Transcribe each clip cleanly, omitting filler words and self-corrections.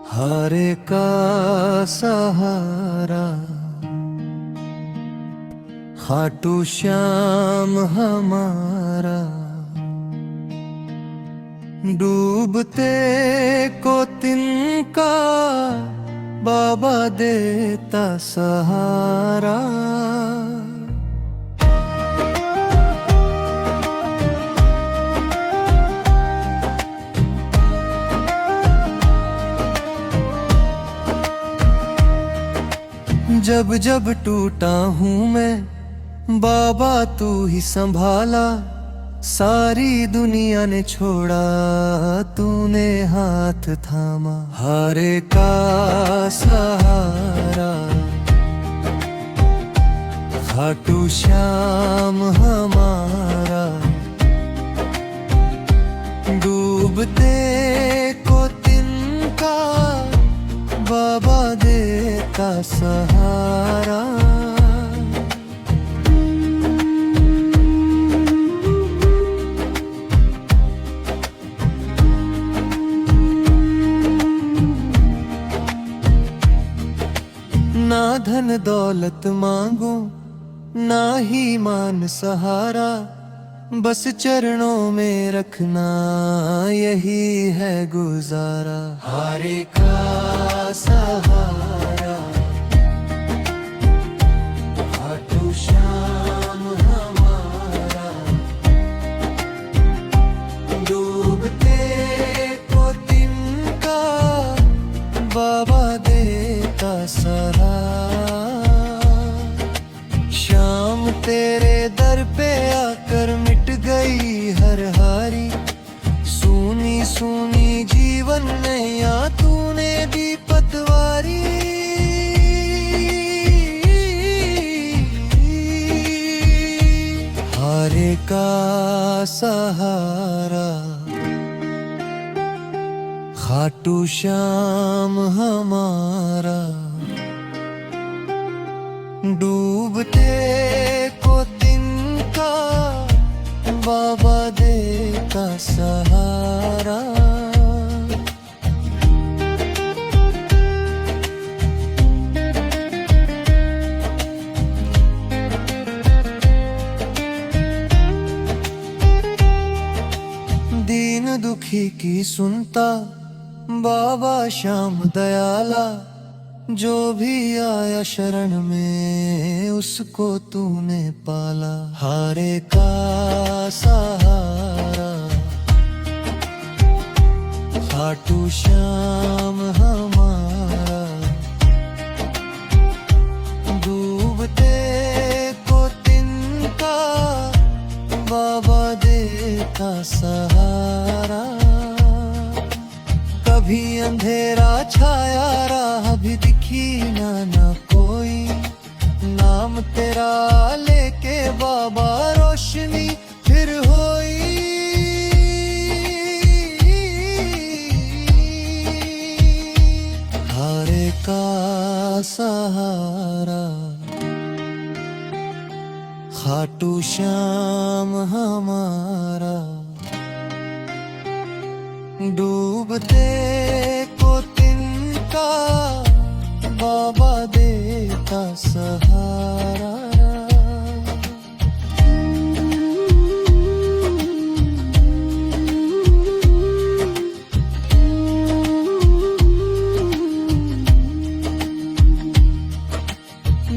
हारे का सहारा खाटू श्याम हमारा, डूबते को तिनका बाबा देता सहारा। जब जब टूटा हूँ मैं बाबा तू ही संभाला, सारी दुनिया ने छोड़ा तूने हाथ थामा। हारे का सहारा खाटू श्याम हमारा, डूबते को तिनका बाबा देता सहारा। ना धन दौलत मांगू ना ही मान सहारा, बस चरणों में रखना यही है गुजारा। हारे का सहारा खाटू श्याम हमारा, डूबते को तिनका बाबा देता सहारा। श्याम तेरे दर पे आकर मिट गई हर हारी, सूनी सूनी जीवन नैया तूने दी पतवारी। हारे का सहारा खाटू श्याम हमारा, डूबते को तिनका बाबा देता सहारा। दीन दुखी की सुनता बाबा श्याम दयाला, जो भी आया शरण में उसको तूने पाला। हारे का सहारा खाटू श्याम हमारा, डूबते को तिनका बाबा देता सहारा। कभी अंधेरा छाया राह भी दिखी ना कोई, नाम तेरा लेके बाबा रोशनी फिर होई। हारे का सहारा खाटू श्याम हमारा, डूबते को तिनका बाबा देता सहारा।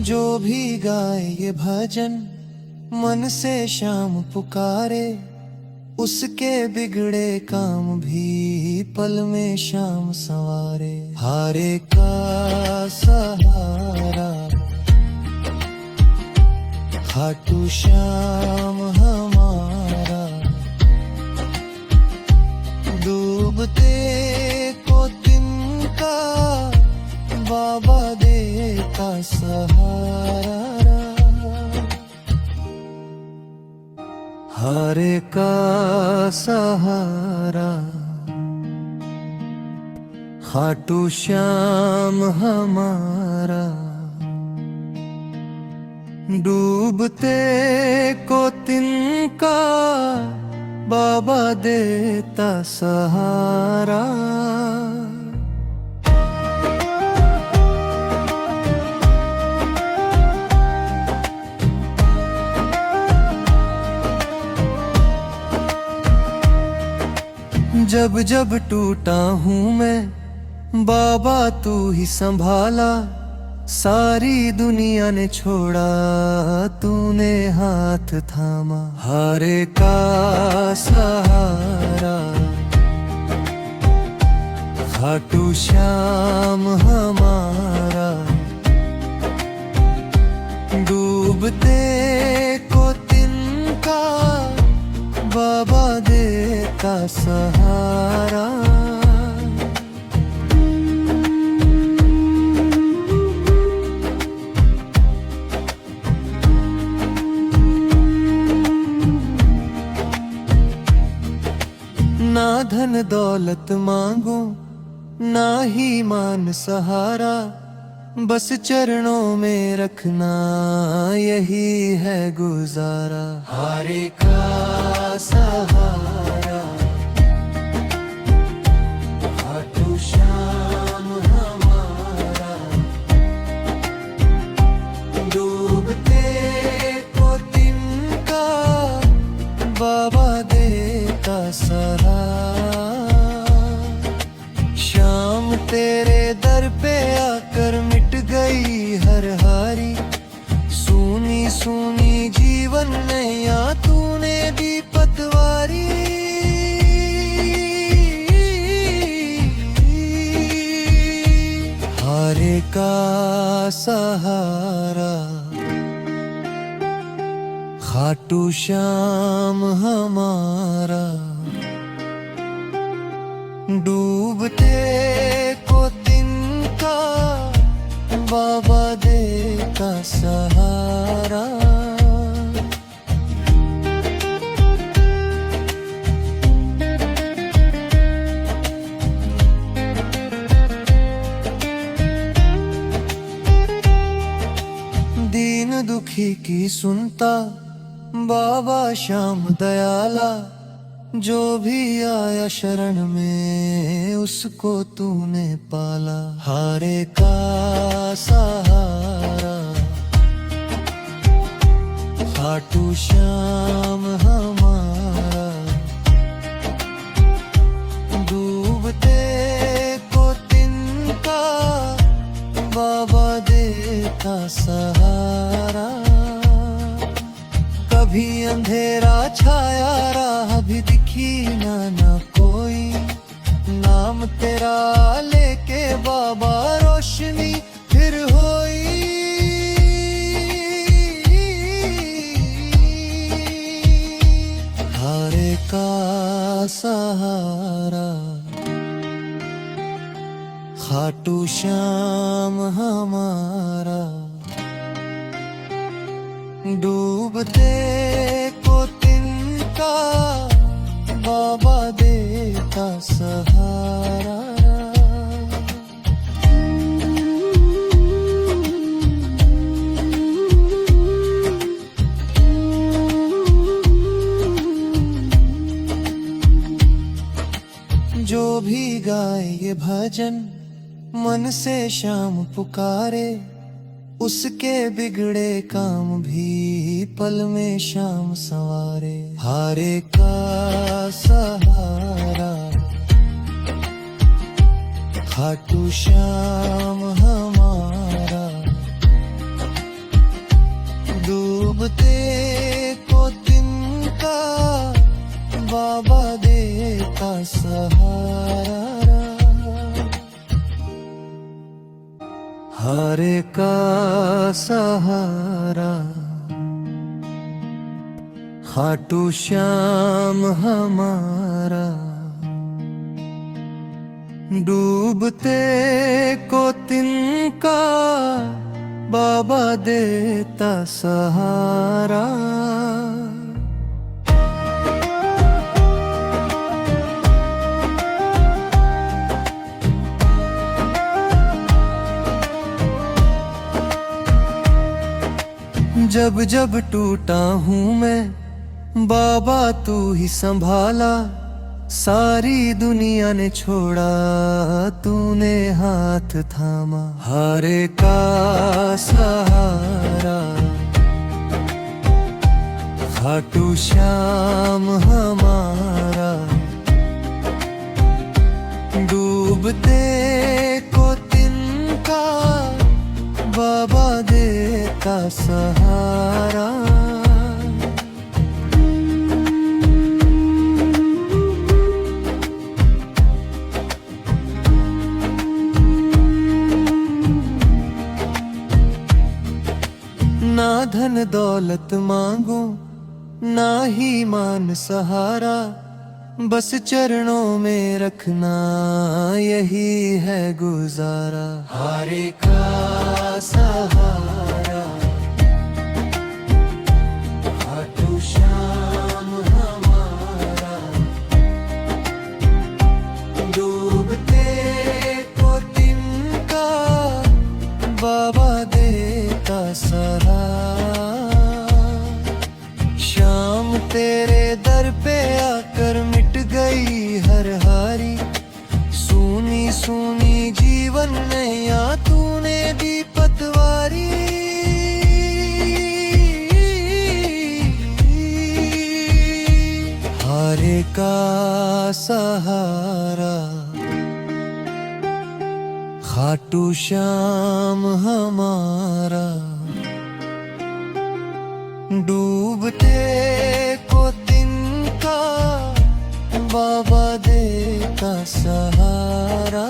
जो भी गाए ये भजन मन से श्याम पुकारे, उसके बिगड़े काम भी पल में श्याम संवारे। हारे का सहारा खाटू श्याम हमारा, डूबते को तिनका बाबा देता सहारा। हारे का सहारा खाटू श्याम हमारा, डूबते को तिनका बाबा देता सहारा। जब जब टूटा हूँ मैं, बाबा तू ही संभाला। सारी दुनिया ने छोड़ा, तूने हाथ थामा। हारे का सहारा, खाटू श्याम हमारा। डूबते को तिनका, बाबा देता सहारा। ना धन दौलत मांगो, ना ही मान सहारा। बस चरणों में रखना, यही है गुजारा। हारे का सहारा, खाटू श्याम हमारा। डूबते को तिनका, बाबा देता सहारा। श्याम तेरे दर पे आकर मिट गई हर हारी। सूनी सूनी जीवन नैया तूने दी पतवारी। हारे का सहारा, खाटू श्याम हमारा। डूबते को तिनका, बाबा देता सहारा। दीन दुखी की सुनता, बाबा श्याम दयाला। जो भी आया शरण में, उसको तूने पाला। हारे का सहारा, खाटू श्याम हमारा। डूबते को तिनका, बाबा देता सहारा। कभी अंधेरा छाया, राह भी दिखी ना कोई। नाम तेरा लेके बाबा रोशनी फिर होई। हारे का सहारा, खाटू श्याम हमारा। डूबते को तिनका, बाबा देता सहारा। जो भी गाए ये भजन, मन से श्याम पुकारे। उसके बिगड़े काम भी पल में श्याम संवारे। हारे का सहारा, खाटू श्याम हमारा। डूबते को तिनका, बाबा देता सहारा। हारे का सहारा, खाटू श्याम हमारा। डूबते को तिनका, बाबा देता सहारा। जब जब टूटा हूँ मैं, बाबा तू ही संभाला। सारी दुनिया ने छोड़ा, तूने हाथ थामा। हारे का सहारा, खाटू श्याम हमारा। डूबते को तिनका बाबा देता सहारा। ना धन दौलत मांगू ना ही मान सहारा, बस चरणों में रखना यही है गुजारा। हारे का सहारा खाटू श्याम हमारा, डूबते को तिनका बाबा देता सहारा। श्याम तेरे दर पे आकर मिट गई हर हारी, सूनी सूनी जीवन नैया तूने दी पतवारी। हारे का सहारा खाटू श्याम हमारा, डूबते को तिनका बाबा देता सहारा।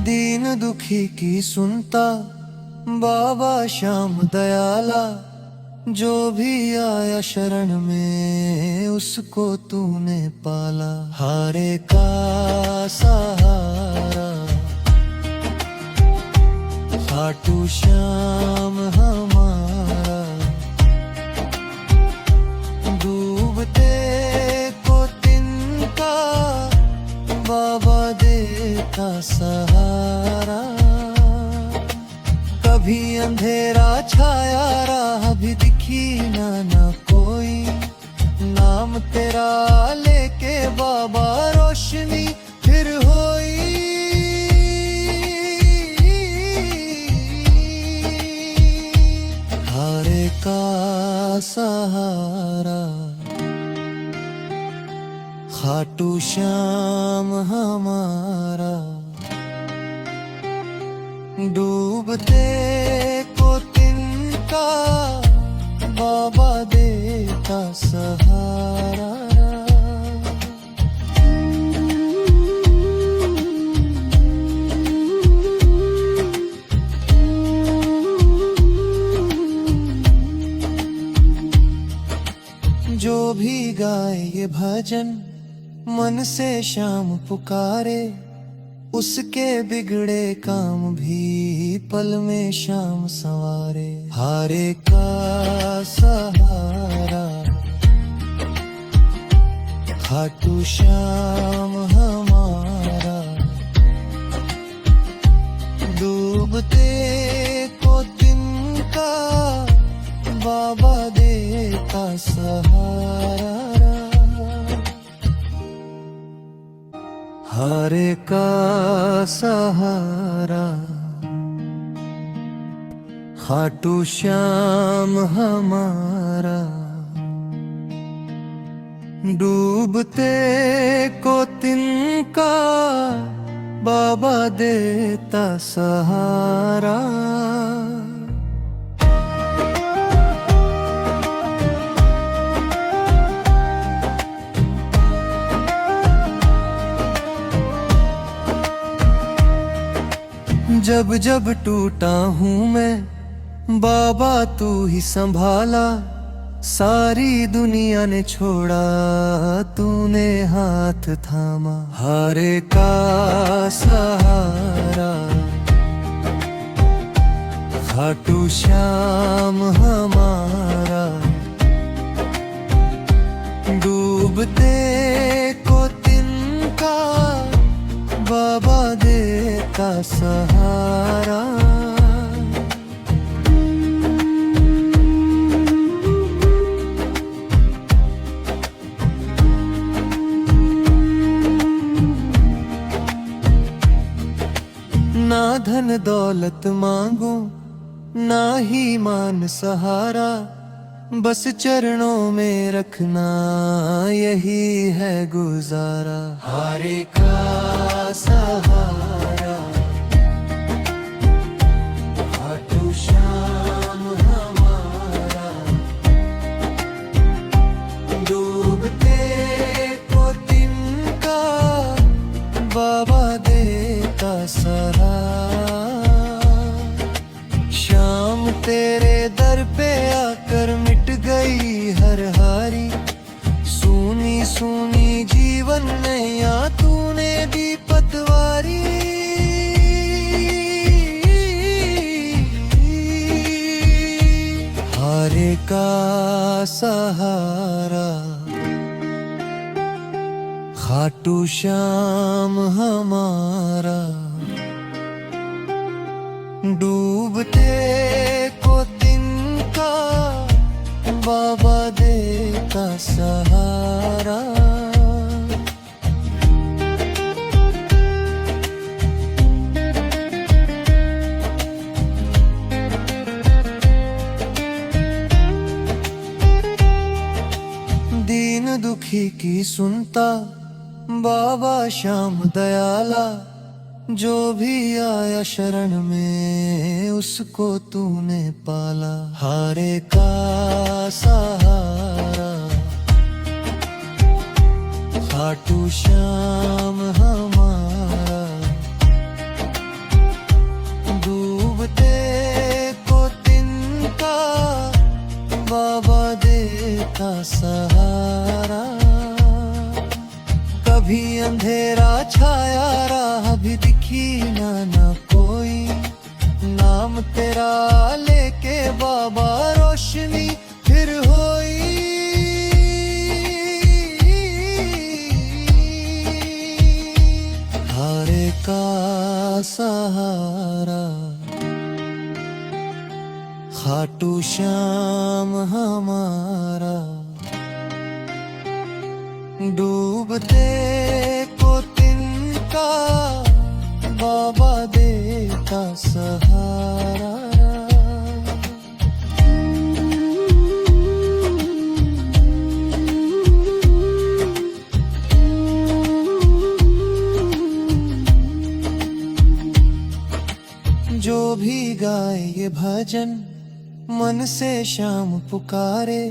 दीन दुखी की सुनता बाबा श्याम दयाला, जो भी आया शरण में उसको तूने पाला। हारे का सहारा खाटू श्याम हमारा, डूबते को तिनका बाबा देता सहारा। कभी अंधेरा छाया राह भी दिखी ना कोई, नाम तेरा लेके बाबा रोशनी फिर होई। हारे का सहारा खाटू श्याम हमारा, डूबते को तिनका बाबा देता सहारा। जो भी गाए ये भजन मन से श्याम पुकारे, उसके बिगड़े काम भी पल में श्याम संवारे। हारे का सहारा खाटू श्याम हमारा, डूबते को तिनका बाबा देता सहारा। हारे का सहारा खाटू श्याम हमारा, डूबते को तिनका बाबा देता सहारा। जब जब टूटा हूँ मैं बाबा तू ही संभाला, सारी दुनिया ने छोड़ा तूने हाथ थामा। हारे का सहारा खाटू श्याम हमारा, डूबते को तिनका बाबा देता सहारा। ना धन दौलत मांगू ना ही मान सहारा, बस चरणों में रखना यही है गुजारा। हारे का सहारा खाटू श्याम हमारा, डूबते को तिनका बाबा देता सहारा। श्याम तेरे दर पे आकर मिट गई हर हारी, सूनी सूनी जीवन नैया तूने दी पतवारी। हारे का सहारा खाटू श्याम हमारा, डूबते को तिनका बाबा देता सहारा। दीन दुखी की सुनता बाबा श्याम दयाला, जो भी आया शरण में उसको तूने पाला। हारे का सहारा खाटू श्याम हमारा, डूबते को तिनका बाबा देता सहारा। कभी अंधेरा छाया राह भी दिखी ना कोई, नाम तेरा लेके बाबा रोशनी फिर होई। हारे का सहारा खाटू श्याम हमारा, डूबते को तिनका बाबा देता सहारा। जो भी गाए ये भजन मन से श्याम पुकारे,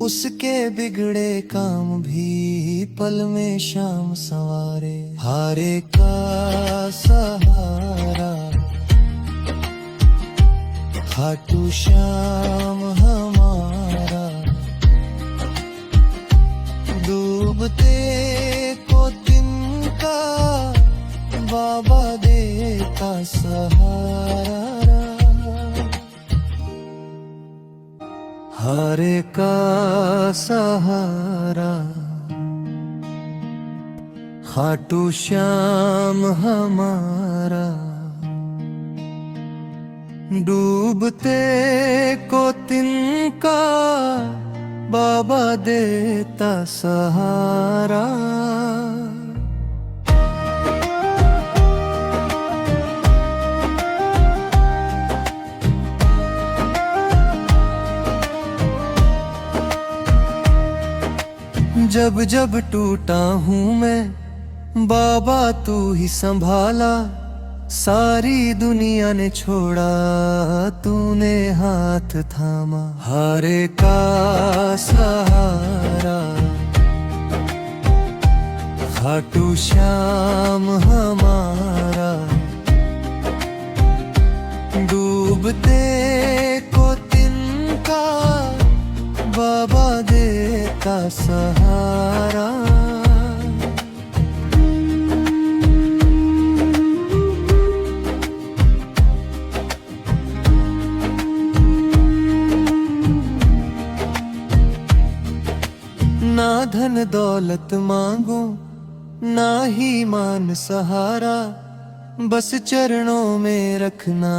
उसके बिगड़े काम भी पल में श्याम संवारे। हारे का सहारा खाटू श्याम हमारा, डूबते को तिनका बाबा देता सहारा। हारे का सहारा खाटू श्याम हमारा, डूबते को तिनका बाबा देता सहारा। जब जब टूटा हूँ मैं बाबा तू ही संभाला, सारी दुनिया ने छोड़ा तूने हाथ थामा। हारे का सहारा खाटू श्याम हमारा, डूबते को तिनका बाबा देता सहारा। ना धन दौलत मांगू ना ही मान सहारा, बस चरणों में रखना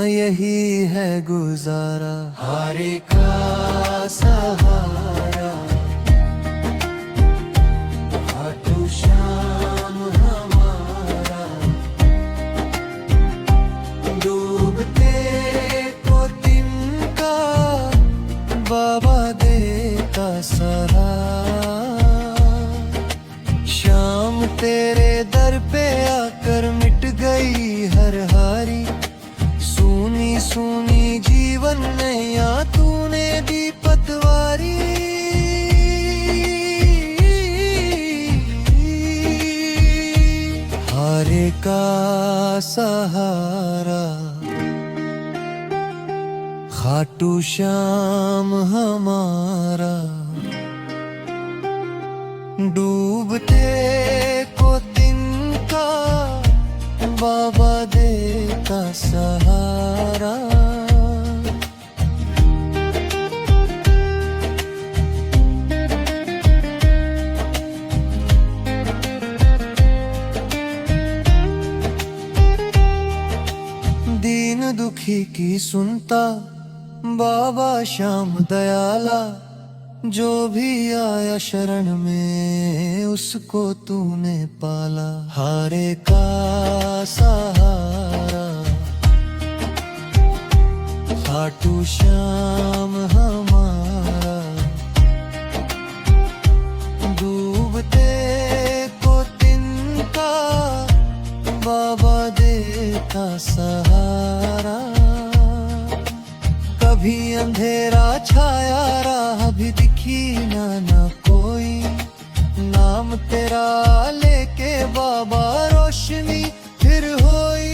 यही है गुजारा। हारे का सहारा खाटू श्याम हमारा, डूबते को तिनका बाबा देता सहारा। शाम तेरे दर पे आकर मिट गई हर हारी, सूनी सूनी जीवन नैया तूने दी पतवारी। हारे का सहारा खाटू श्याम हमारा, डूबते को तिनका बाबा देता सहारा। दीन दुखी की सुनता बाबा श्याम दयाला, जो भी आया शरण में उसको तूने पाला। हारे का सहारा खाटू श्याम हमारा, डूबते को तिनका बाबा देता सहारा। कभी अंधेरा छाया राह भी दिखी ना कोई, नाम तेरा लेके बाबा रोशनी फिर होई।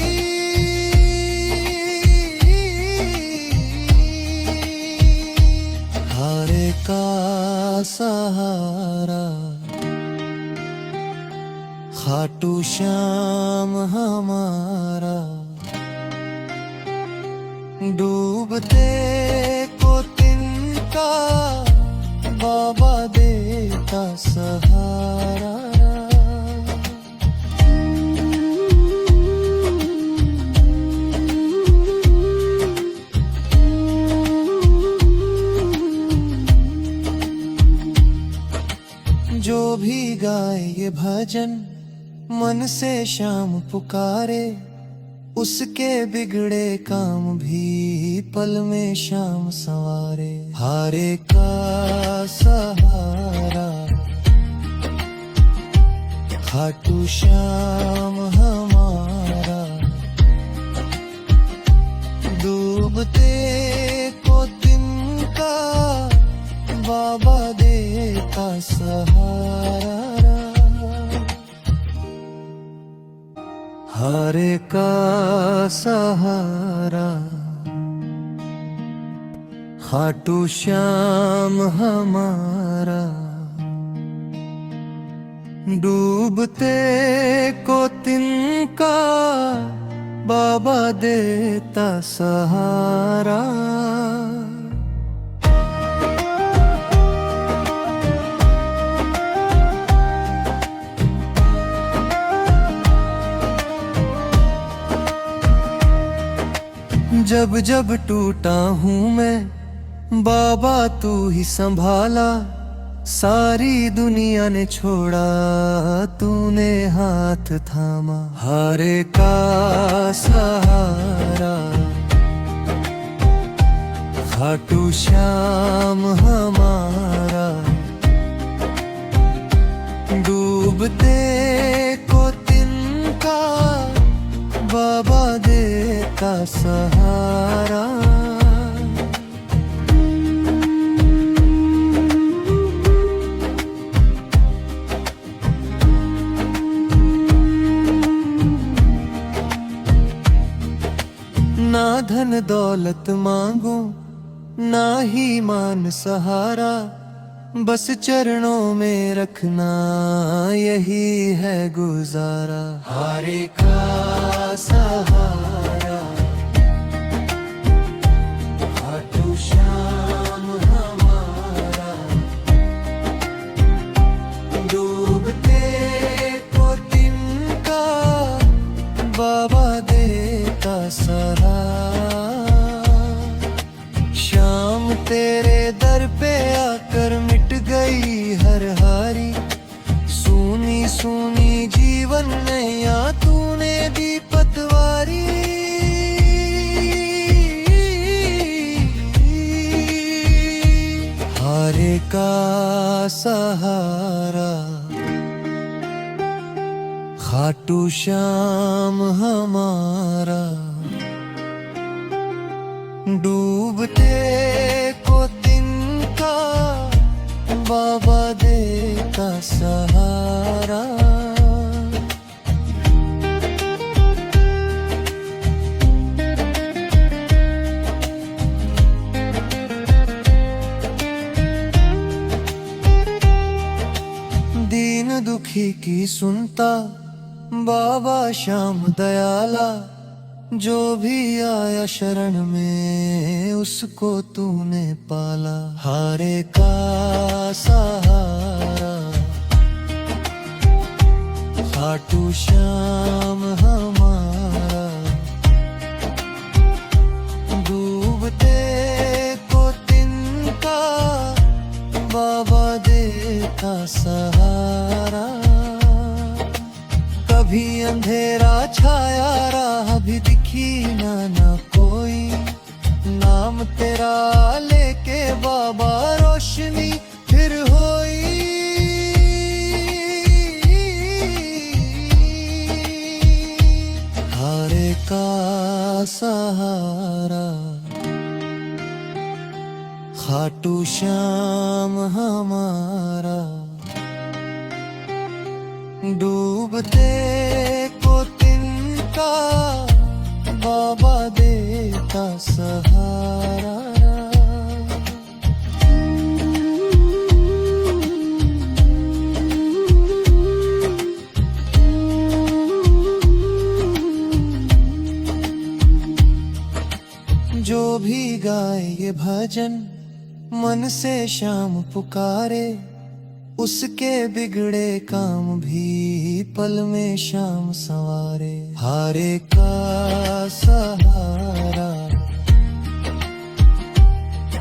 हारे का सहारा खाटू श्याम हमारा, डूबते को तिनका बाबा देता सहारा। जो भी गाए ये भजन मन से श्याम पुकारे, उसके बिगड़े काम भी पल में श्याम संवारे। हारे का सहारा खाटू श्याम हमारा, डूबते को तिनका बाबा देता सहारा। हारे का सहारा खाटू श्याम हमारा, डूबते को तिनका बाबा देता सहारा। जब जब टूटा हूँ मैं बाबा तू ही संभाला, सारी दुनिया ने छोड़ा तूने हाथ थामा। हारे का सहारा खाटू श्याम हमारा, डूबते को तिनका बाबा देता सहारा। ना धन दौलत मांगू ना ही मान सहारा, बस चरणों में रखना यही है गुजारा। हारे का सहारा खाटू श्याम हमारा, डूबते को तिनका बाबा देता सहारा। शाम तेरे दर पे आकर मिट गई हर हारी, सूनी सूनी जीवन नैया तूने दी पतवारी। का सहारा खाटू श्याम हमारा, डूबते को तिनका बाबा देता सहारा। दीन दुखी की सुनता बाबा श्याम दयाला, जो भी आया शरण में उसको तूने पाला। हारे का सहारा खाटू श्याम हमारा, डूबते को तिनका बाबा देता सहारा। कभी अंधेरा छाया राह भी दिखी ना कोई, नाम तेरा लेके बाबा रोशनी फिर होई। हारे का सहारा खाटू श्याम हमारा, डूबते को तिनका बाबा देता सहारा। जो भी गाए ये भजन मन से श्याम पुकारे, उसके बिगड़े काम भी पल में श्याम संवारे। हारे का सहारा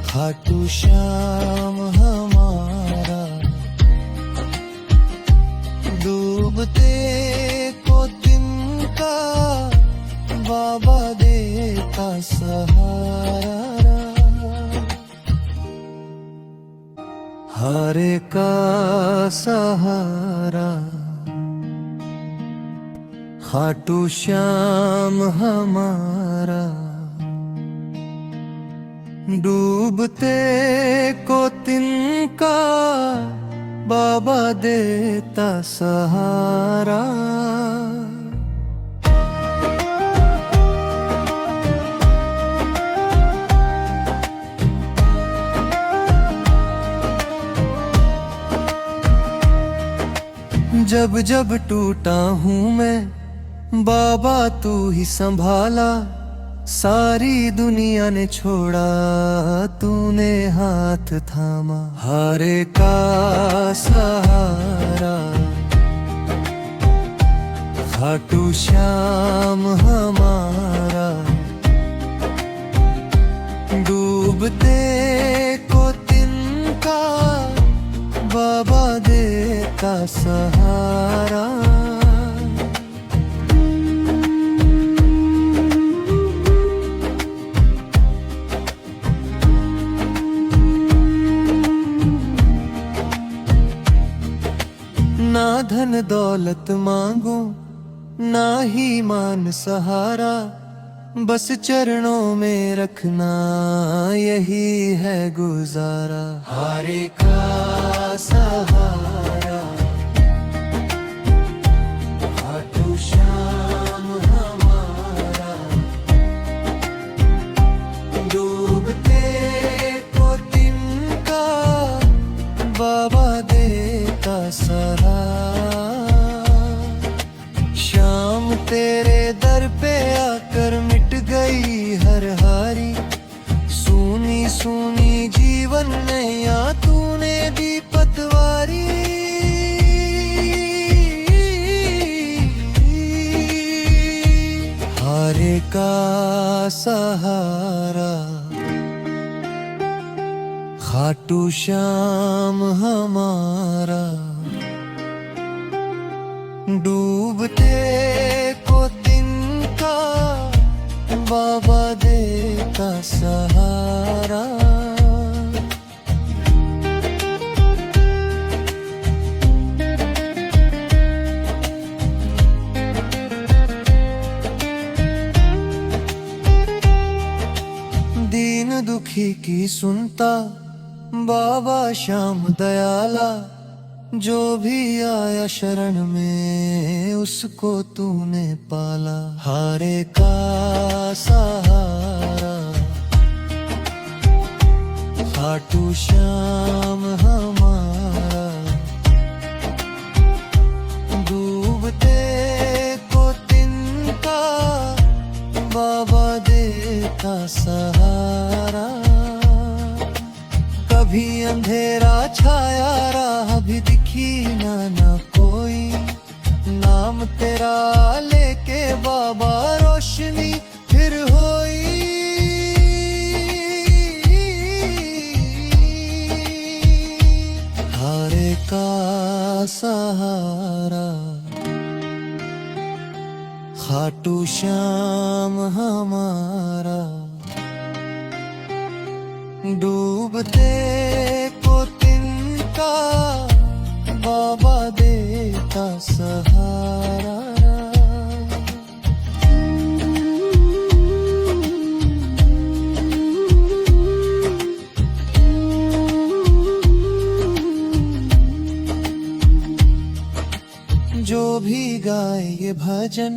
खाटू श्याम हमारा, डूबते को तिनका बाबा देता सहारा। हारे का सहारा खाटू श्याम हमारा, डूबते को तिनका बाबा देता सहारा। जब जब टूटा हूँ मैं बाबा तू ही संभाला, सारी दुनिया ने छोड़ा तूने हाथ थामा। हारे का सहारा खाटू श्याम हमारा, डूबते को तिनका बाबा देता सहारा। ना धन दौलत मांगू ना ही मान सहारा, बस चरणों में रखना यही है गुजारा। हारे का सहारा खाटू श्याम हमारा, डूबते को तिनका बाबा देता सहारा। श्याम तेरे दर पे आकर मिट गई हर हारी, सूनी सूनी जीवन नैया तूने दी पतवारी। हारे का सहारा खाटू श्याम हमारा, डूबते को तिनका बाबा देता सहारा। दीन दुखी की सुनता बाबा श्याम दयाला। जो भी आया शरण में उसको तूने पाला। हारे का सहारा खाटू श्याम हमारा। डूबते को तिनका बाबा देता सहारा। कभी अंधेरा छाया राह भी दिखी ना कोई। नाम तेरा लेके बाबा रोशनी फिर होई। हारे का सहारा खाटू श्याम हमारा। डूबते को तिनका बाबा देता सहारा। जो भी गाए ये भजन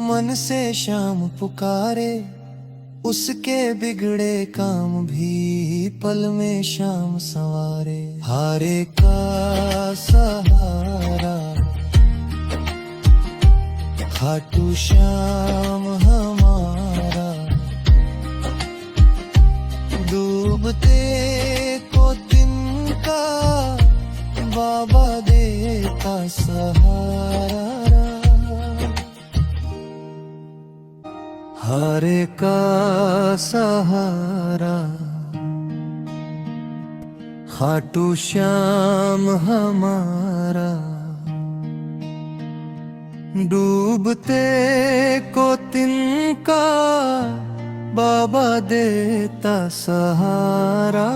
मन से श्याम पुकारे। उसके बिगड़े काम भी पल में श्याम संवारे। हारे का सहारा खाटू श्याम हमारा। डूबते को तिनका बाबा देता सहारा। हारे का सहारा खाटू श्याम हमारा। डूबते को तिनका बाबा देता सहारा।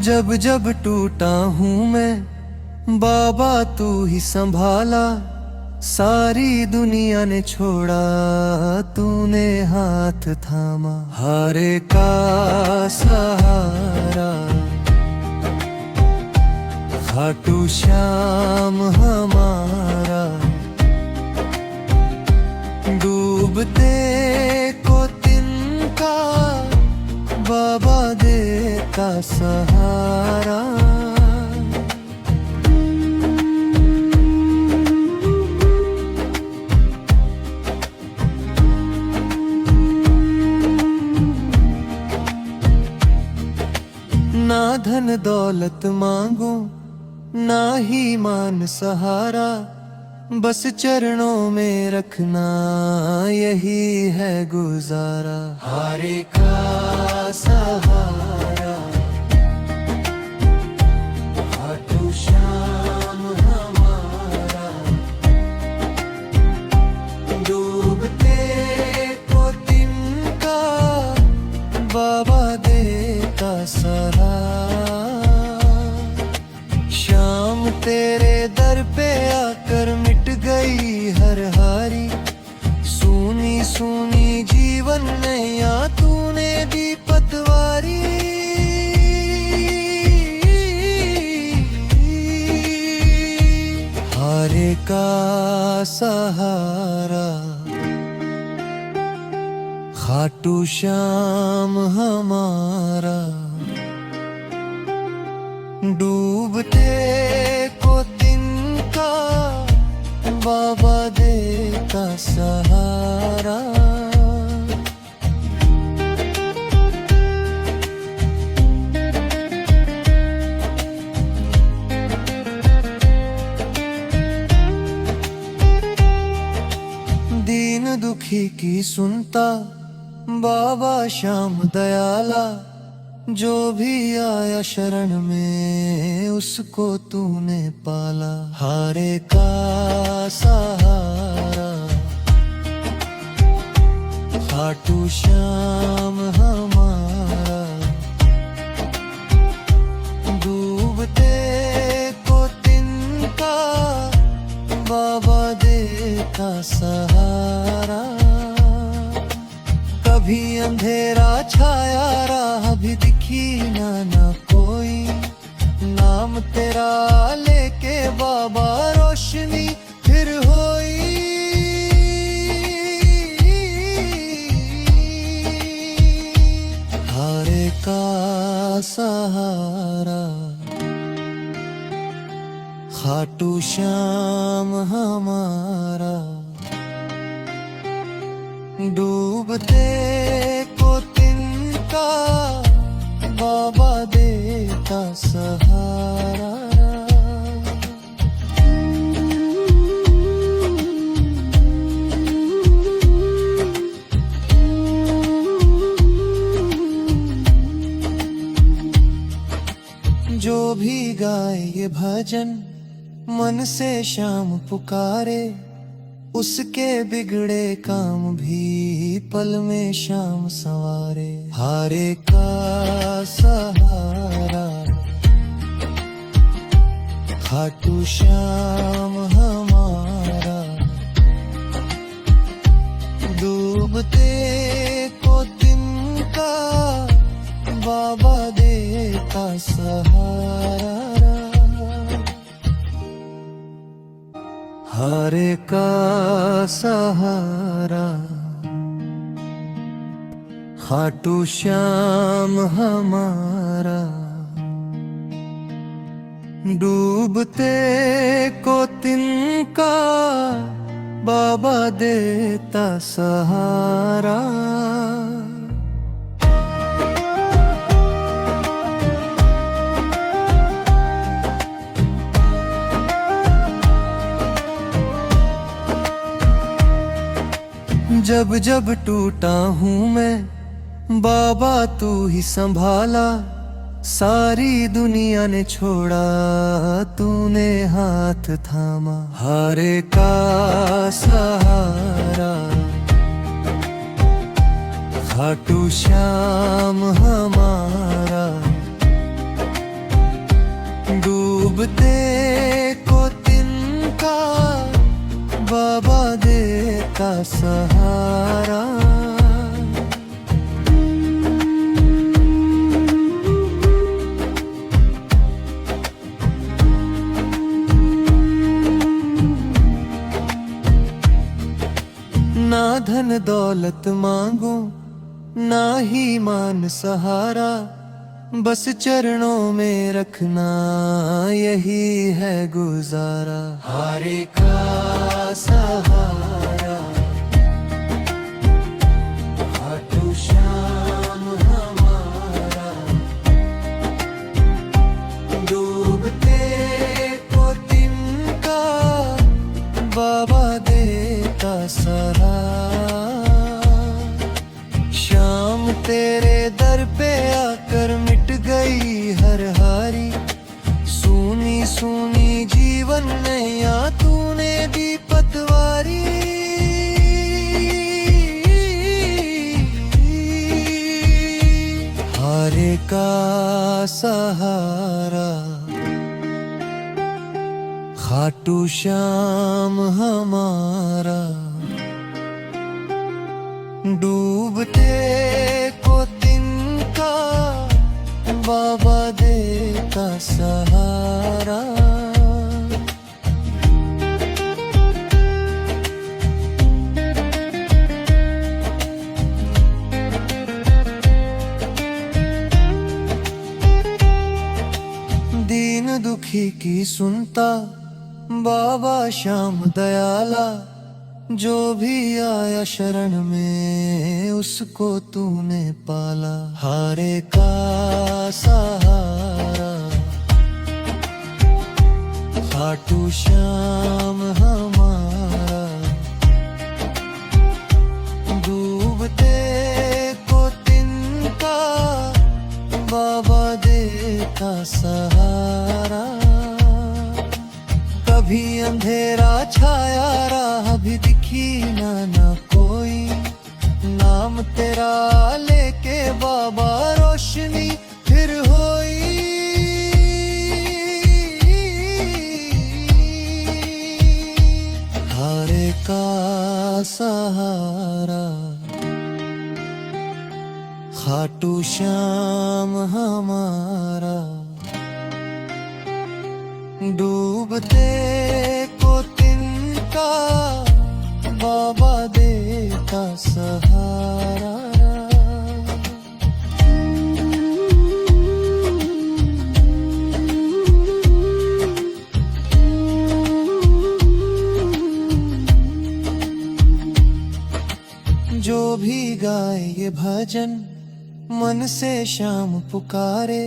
जब जब टूटा हूँ मैं बाबा तू ही संभाला। सारी दुनिया ने छोड़ा तूने हाथ थामा। हारे का सहारा खाटू श्याम हमारा। डूबते को तिनका बाबा देता सहारा। ना धन दौलत मांगू ना ही मान सहारा। बस चरणों में रखना यही है गुजारा। हारे का सहारा खाटू श्याम हमारा। डूबते को तिनका बाबा देता सहारा। श्याम तेरे दर पे आकर मिट गई हर हारी। सूनी सूनी जीवन नैया तूने दी पतवारी। हारे का सहारा खाटू श्याम हमारा। डूबते को तिनका बाबा देता सहारा। दीन दुखी की सुनता बाबा श्याम दयाला। जो भी आया शरण में उसको तूने पाला। हारे का सहारा खाटू श्याम हमारा। दिखी ना कोई, नाम तेरा लेके बाबा रोशनी फिर होई। हारे का सहारा खाटू श्याम हमारा, डूबते को तिनका बाबा देता सहारा। जो भी गाए ये भजन मन से शाम पुकारे, उसके बिगड़े काम भी पल में शाम संवारे। हारे का सहारा खाटू श्याम हमारा, डूबते को तिनका बाबा देता सहारा। हारे का सहारा खाटू श्याम हमारा, डूबते को तिनका बाबा देता सहारा। जब जब टूटा हूँ मैं बाबा तू ही संभाला, सारी दुनिया ने छोड़ा तूने हाथ थामा। हारे का सहारा खाटू श्याम हमारा, डूबते को तिनका बाबा देता सहारा। ना धन दौलत मांगू ना ही मान सहारा, बस चरणों में रखना यही है गुजारा। हारे का सहारा खाटू श्याम हमारा, डूबते को तिनका बाबा देता सहारा। शाम तेरे दर पे आकर मिट गई हर हारी, सूनी सूनी जीवन नैया तूने दी पतवारी। हारे का सहारा खाटू श्याम हमारा, डूबते को तिनका बाबा देता सहारा। दीन दुखी की सुनता बाबा श्याम दयाला, जो भी आया शरण में उसको तूने पाला। हारे का सहारा खाटू श्याम हमारा, डूबते को तिनका बाबा देता सहारा। कभी अंधेरा छाया राह भी दिखी ना कोई, नाम तेरा लेके बाबा रोशनी फिर होई। हारे का सहारा खाटू श्याम हमारा। डूबते को तिनका बाबा देता सहारा। जो भी गाए ये भजन मन से शाम पुकारे,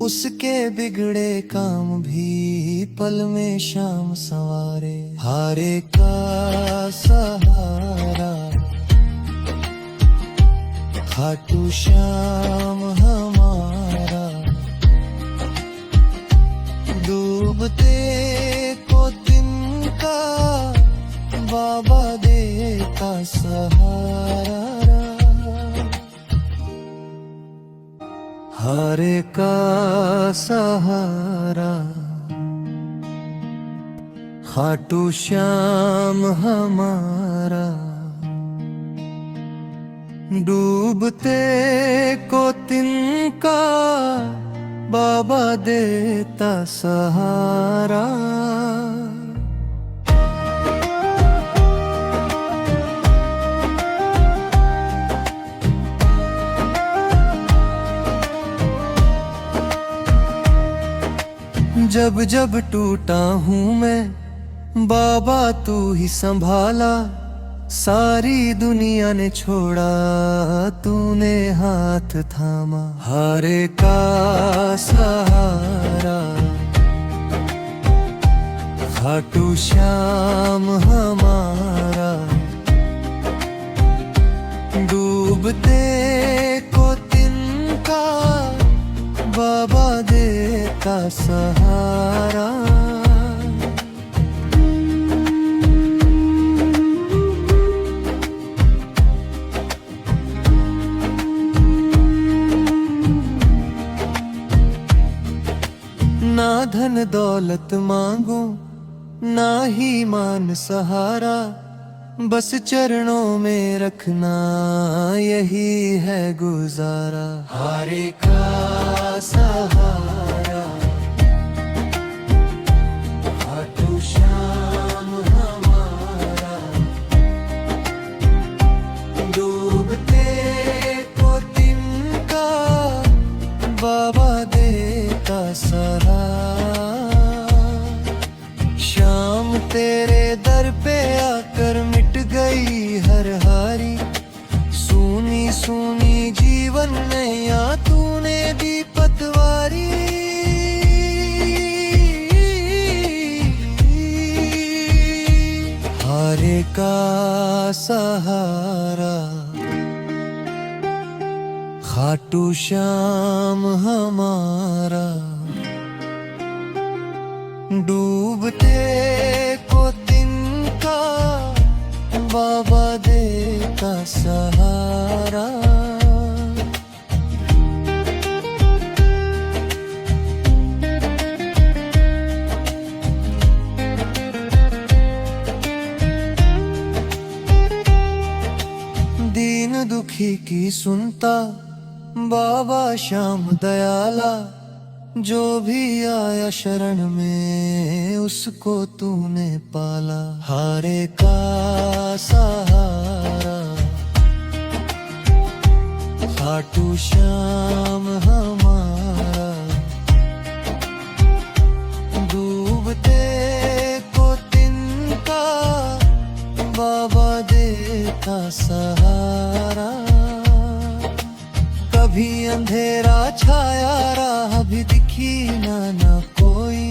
उसके बिगड़े काम भी पल में शाम संवारे। हारे का सहारा खाटू श्याम हमारा। डूबते को तिनका बाबा देता सहारा। हारे का सहारा खाटू श्याम हमारा। डूबते को तिनका बाबा देता सहारा। जब जब टूटा हूँ मैं बाबा तू ही संभाला। सारी दुनिया ने छोड़ा तूने हाथ थामा। हारे का सहारा खाटू श्याम हमारा। डूबते को तिनका बाबा देता सहारा। ना धन दौलत मांगू ना ही मान सहारा। बस चरणों में रखना यही है गुजारा। हारे का सहारा खाटू श्याम हमारा। डूबते को तिनका बाबा देता सहारा। शाम तेरे दर पे आकर मिट गई हर हारी। सूनी सूनी जीवन नैया तूने दी पतवारी। हारे का सहारा खाटू श्याम हमारा। डूबते को तिनका बाबा देता सहारा। दीन दुखी की सुनता बाबा श्याम दयाला। जो भी आया शरण में उसको तूने पाला। हारे का सहारा खाटू श्याम हमारा। डूबते को तिनका बाबा देता सहारा। कभी अंधेरा छाया राह भी दिखी ना कोई।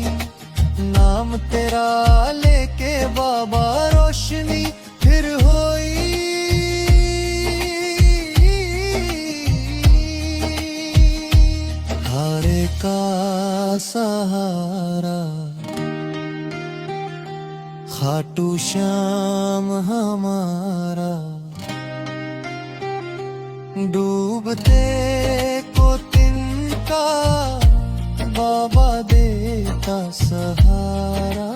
नाम तेरा लेके बाबा रोशनी फिर होई। हारे का सहारा खाटू श्याम हमारा। डूबते को तिनका बाबा देता सहारा।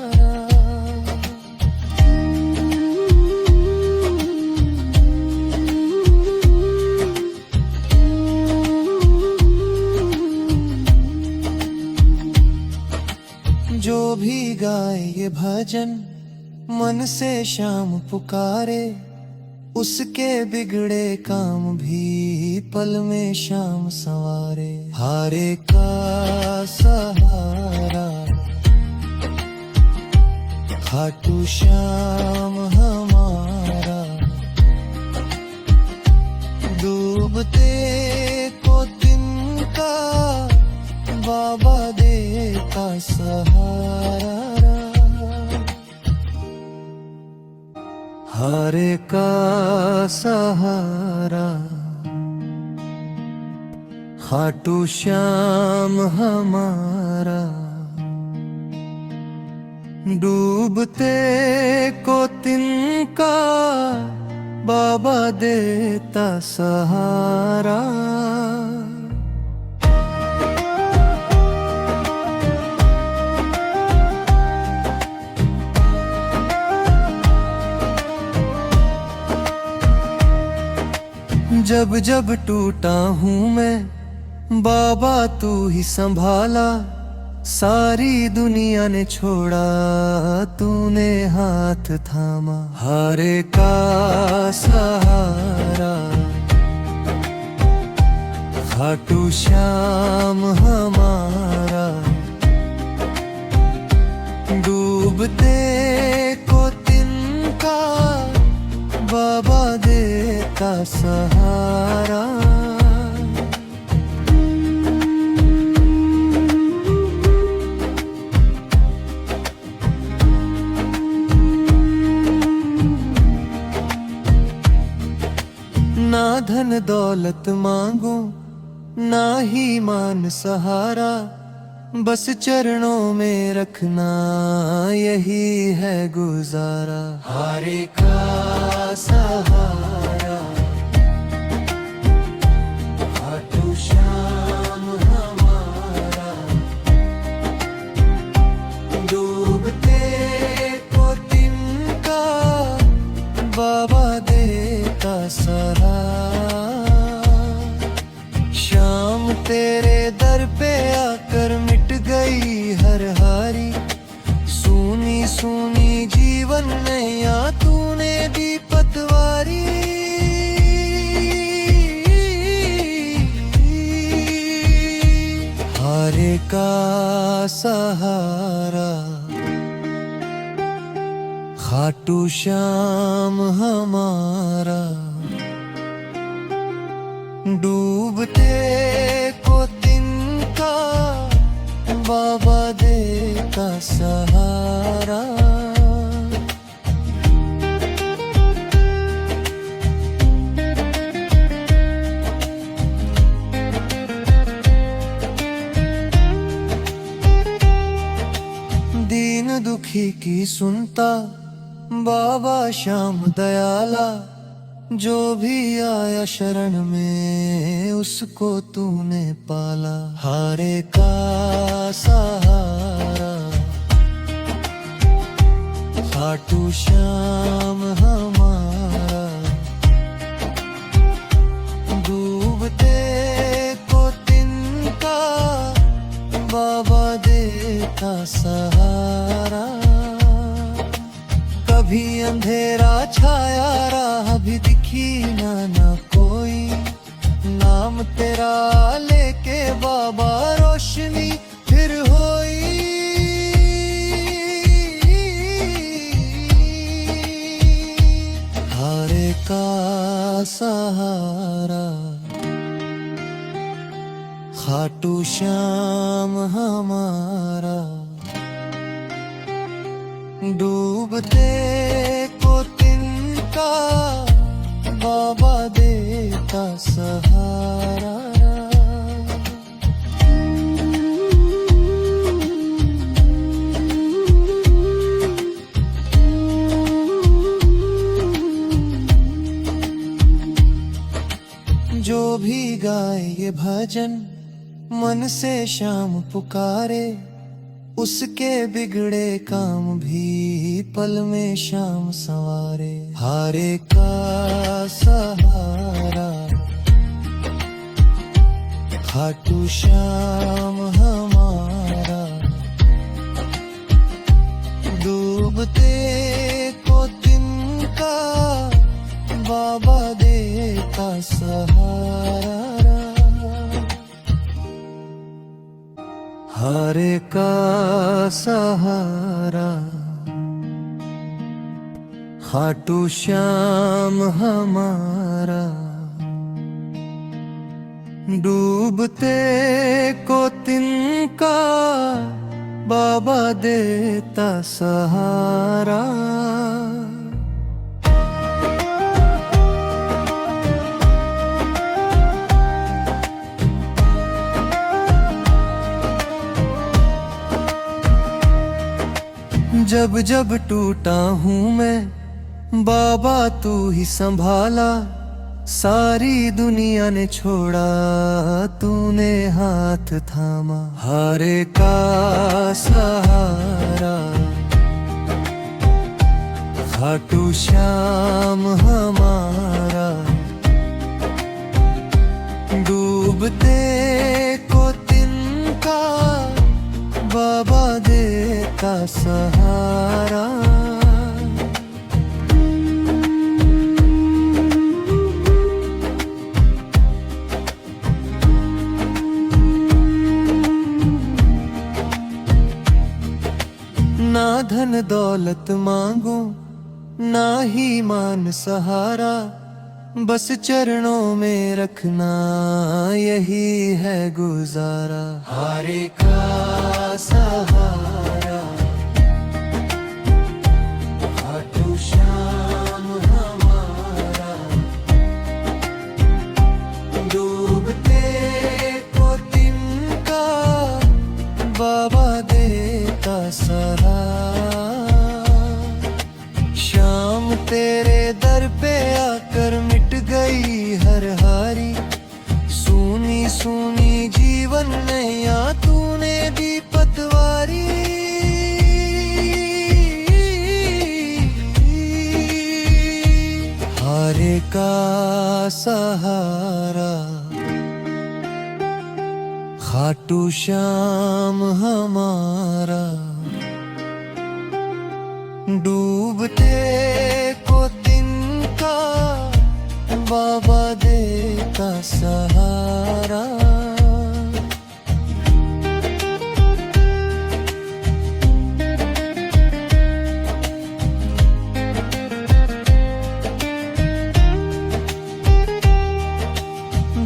जो भी गाए ये भजन मन से श्याम पुकारे, उसके बिगड़े काम भी पल में श्याम संवारे। हारे का सहारा खाटू श्याम हमारा, डूबते को तिनका बाबा देता सहारा। हारे का सहारा खाटू श्याम हमारा, डूबते को तिनका बाबा देता सहारा। जब जब टूटा हूँ मैं बाबा तू ही संभाला, सारी दुनिया ने छोड़ा तूने हाथ थामा। हारे का सहारा खाटू श्याम हमारा, डूबते को तिनका बाबा देता सहारा। ना धन दौलत मांगू ना ही मान सहारा, बस चरणों में रखना यही है गुजारा। हारे का सहारा खाटू श्याम हमारा, डूबते को तिनका बाबा देता सहारा। श्याम तेरे दर पे आकर मिट गई हर हारी, सूनी सूनी जीवन नैया तूने दी पतवारी। हारे का सहारा खाटू श्याम हमारा, डूबते को तिनका बाबा देता सहारा। दीन दुखी की सुनता बाबा श्याम दयाला, जो भी आया शरण में उसको तूने पाला। हारे का सहारा खाटू श्याम हमारा, डूबते को तिनका बाबा देता सहारा। कभी अंधेरा छाया राह भी दिखी ना कोई, नाम तेरा लेके बाबा रोशनी फिर होई। हारे का सहारा खाटू श्याम हमारा, डूबते को तिनका बाबा देता सहारा। जो भी गाए ये भजन मन से श्याम पुकारे, उसके बिगड़े काम भी पल में श्याम संवारे। हारे का सहारा खाटू श्याम हमारा, डूबते को तिनका बाबा देता सहारा। हारे का सहारा खाटू श्याम हमारा। डूबते को तिनका बाबा देता सहारा। जब जब टूटा हूँ मैं बाबा तू ही संभाला। सारी दुनिया ने छोड़ा तूने हाथ थामा। हारे का सहारा खाटू श्याम हमारा। डूबते को तिनका बाबा देता सहारा। ना धन दौलत मांगू ना ही मान सहारा। बस चरणों में रखना यही है गुजारा। हारे का सहारा खाटू श्याम हमारा। डूबते को तिनका बाबा देता सहारा। श्याम तेरे दर पे आकर मिट गई हर हारी। सूनी सूनी जीवन नैया तूने दी पतवारी। हारे का सहारा खाटू श्याम हमारा। डूबते को तिनका बाबा देता सहारा।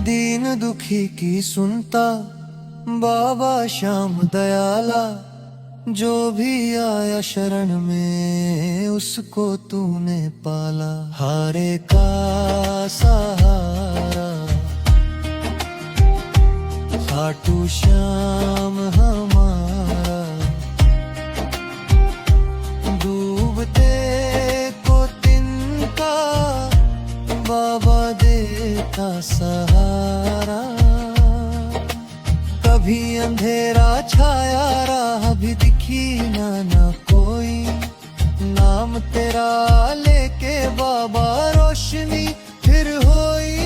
दीन दुखी की सुनता बाबा श्याम दयाला। जो भी आया शरण में उसको तूने पाला। हारे का सहारा खाटू श्याम हमारा। डूबते को तिनका बाबा देता सहारा। कभी अंधेरा छाया राह भी दिखी ना कोई। नाम तेरा लेके बाबा रोशनी फिर होई।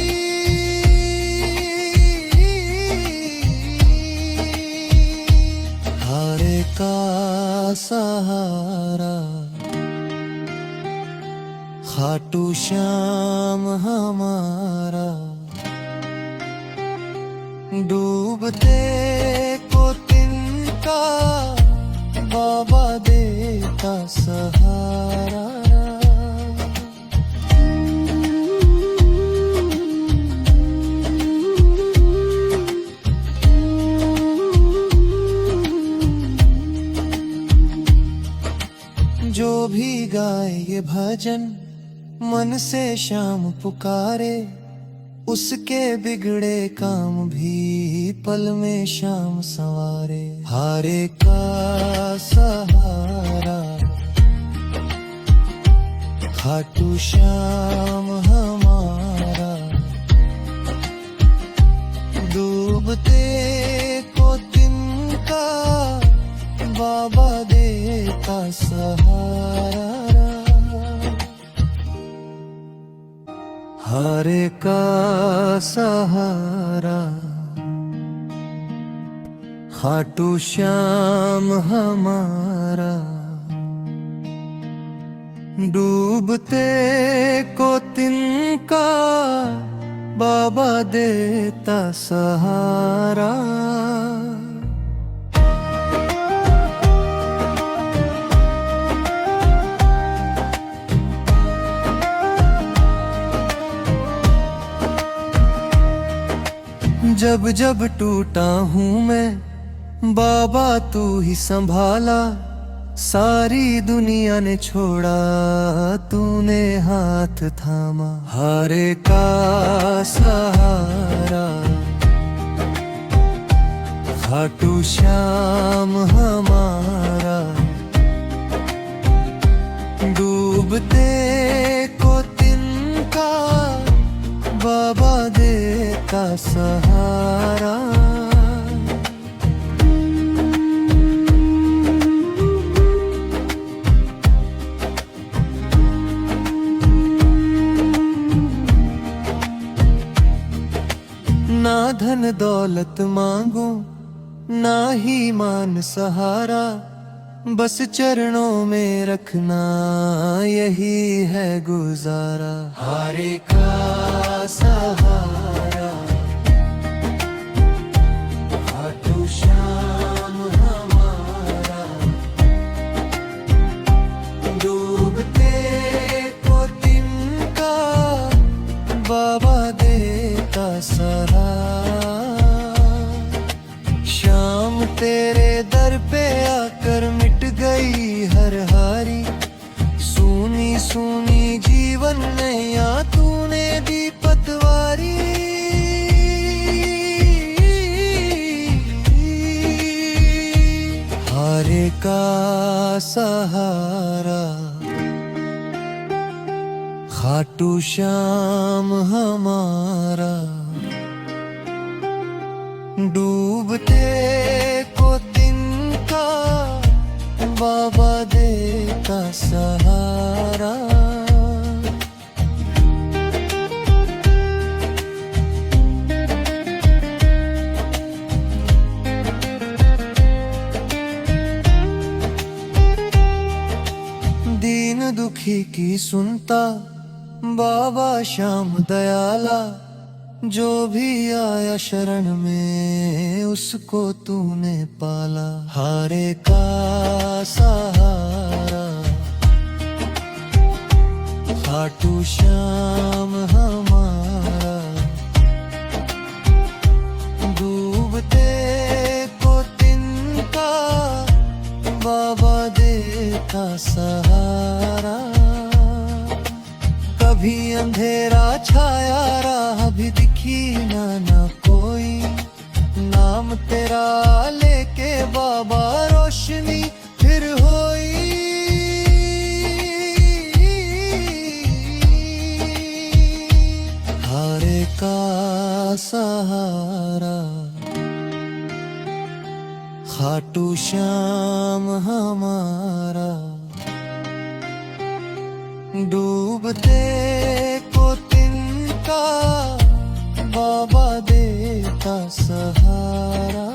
हारे का सहारा खाटू श्याम हमारा। डूबते को तिनका बाबा देता सहारा। जो भी गाए ये भजन मन से श्याम पुकारे। उसके बिगड़े काम भी पल में श्याम संवारे। हारे का सहारा खाटू श्याम हमारा। डूबते को तिनका बाबा देता सहारा। हारे का सहारा खाटू श्याम हमारा। डूबते को तिनका बाबा देता सहारा। जब जब टूटा हूँ मैं बाबा तू ही संभाला, सारी दुनिया ने छोड़ा तूने हाथ थामा। हारे का सहारा खाटू श्याम हमारा, डूबते को तिनका बाबा देता सहारा। ना धन दौलत मांगू ना ही मान सहारा, बस चरणों में रखना यही है गुजारा। हारे का सहारा खाटू श्याम हमारा, डूबते को तिनका बाबा देता सहारा। शाम तेरे दर पे आकर मिट गई हर हारी, सूनी सूनी जीवन नैया तूने दी पतवारी। हारे का सहारा खाटू श्याम हमारा, डूबते को तिनका बाबा देता सहारा। दीन दुखी की सुनता बाबा श्याम दयाला, जो भी आया शरण में उसको तूने पाला। हारे का सहारा खाटू श्याम हमारा, डूबते को तिनका बाबा देता सहारा। कभी अंधेरा छाया राह भी दिखी ना कोई, नाम तेरा लेके बाबा रोशनी फिर होई। हारे का सहारा खाटू श्याम हमारा, डूबते को तिनका बाबा देता सहारा।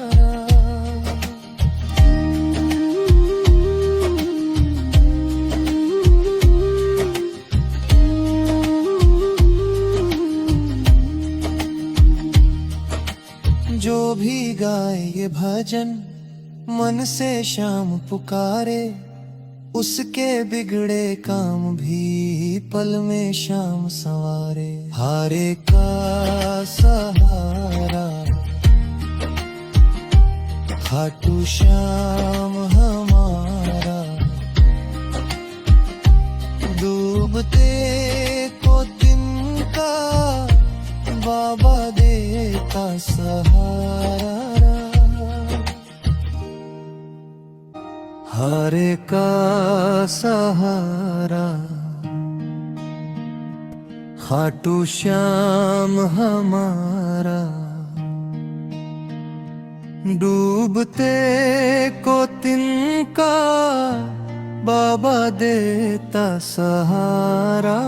जो भी गाए ये भजन मन से श्याम पुकारे, उसके बिगड़े काम भी पल में श्याम संवारे। हारे का सहारा खाटू श्याम हमारा, डूबते को तिनका बाबा देता सहारा। हारे का सहारा खाटू श्याम हमारा, डूबते को तिनका बाबा देता सहारा।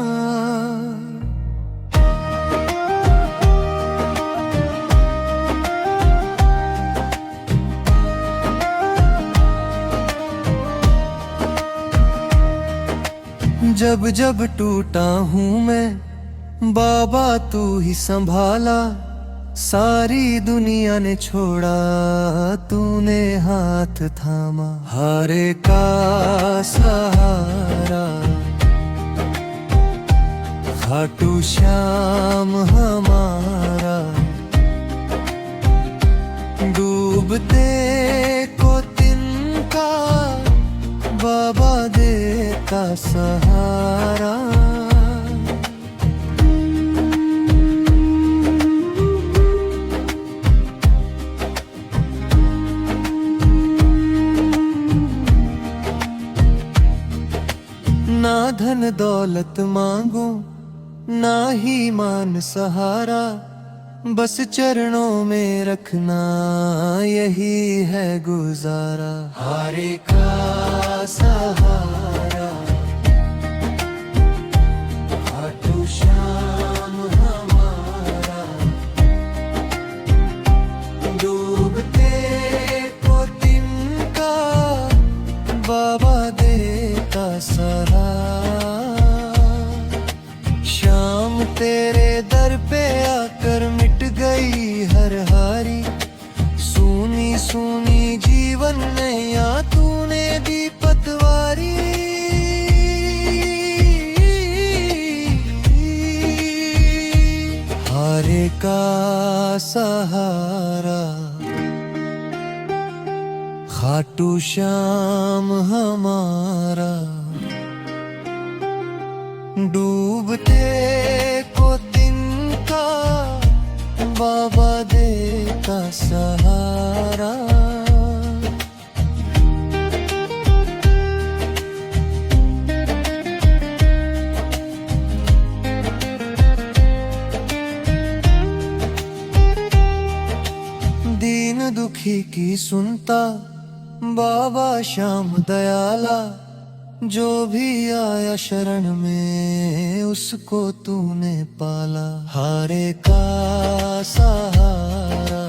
जब जब टूटा हूँ मैं, बाबा तू ही संभाला। सारी दुनिया ने छोड़ा, तूने हाथ थामा। हारे का सहारा, खाटू श्याम हमारा। डूबते को तिनका, बाबा देता सहारा। ना धन दौलत मांगू, ना ही मान सहारा। बस चरणों में रखना, यही है गुजारा। हारे का सहारा, खाटू श्याम हमारा। डूबते को तिनका, बाबा देता सहारा। शाम तेरे दर पे आकर मिट गई हर हारी। सूनी सूनी जीवन नैया तूने दी पतवारी। हारे का सहारा, खाटू श्याम हमारा। डूबते को तिनका, बाबा देता सहारा। दीन दुखी की सुनता, बाबा श्याम दयाला। जो भी आया शरण में, उसको तूने पाला। हारे का सहारा,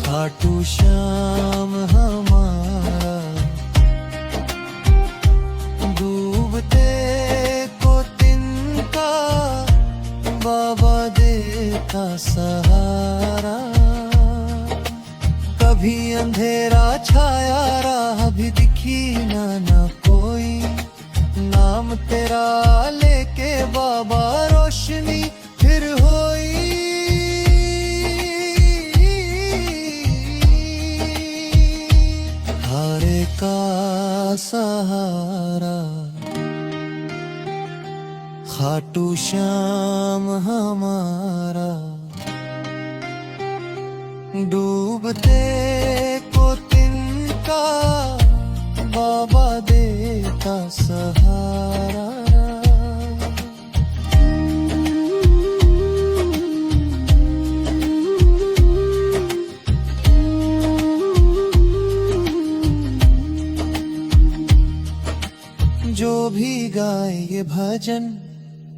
खाटू श्याम हमारा। डूबते को तिनका, बाबा देता सहारा। कभी अंधेरा छाया राह, भी दिखी ना कोई। नाम तेरा लेके बाबा रोशनी फिर होई। हारे का सहारा, खाटू श्याम हमारा। डूबते को तिनका, बाबा देता सहारा। जो भी गाए ये भजन,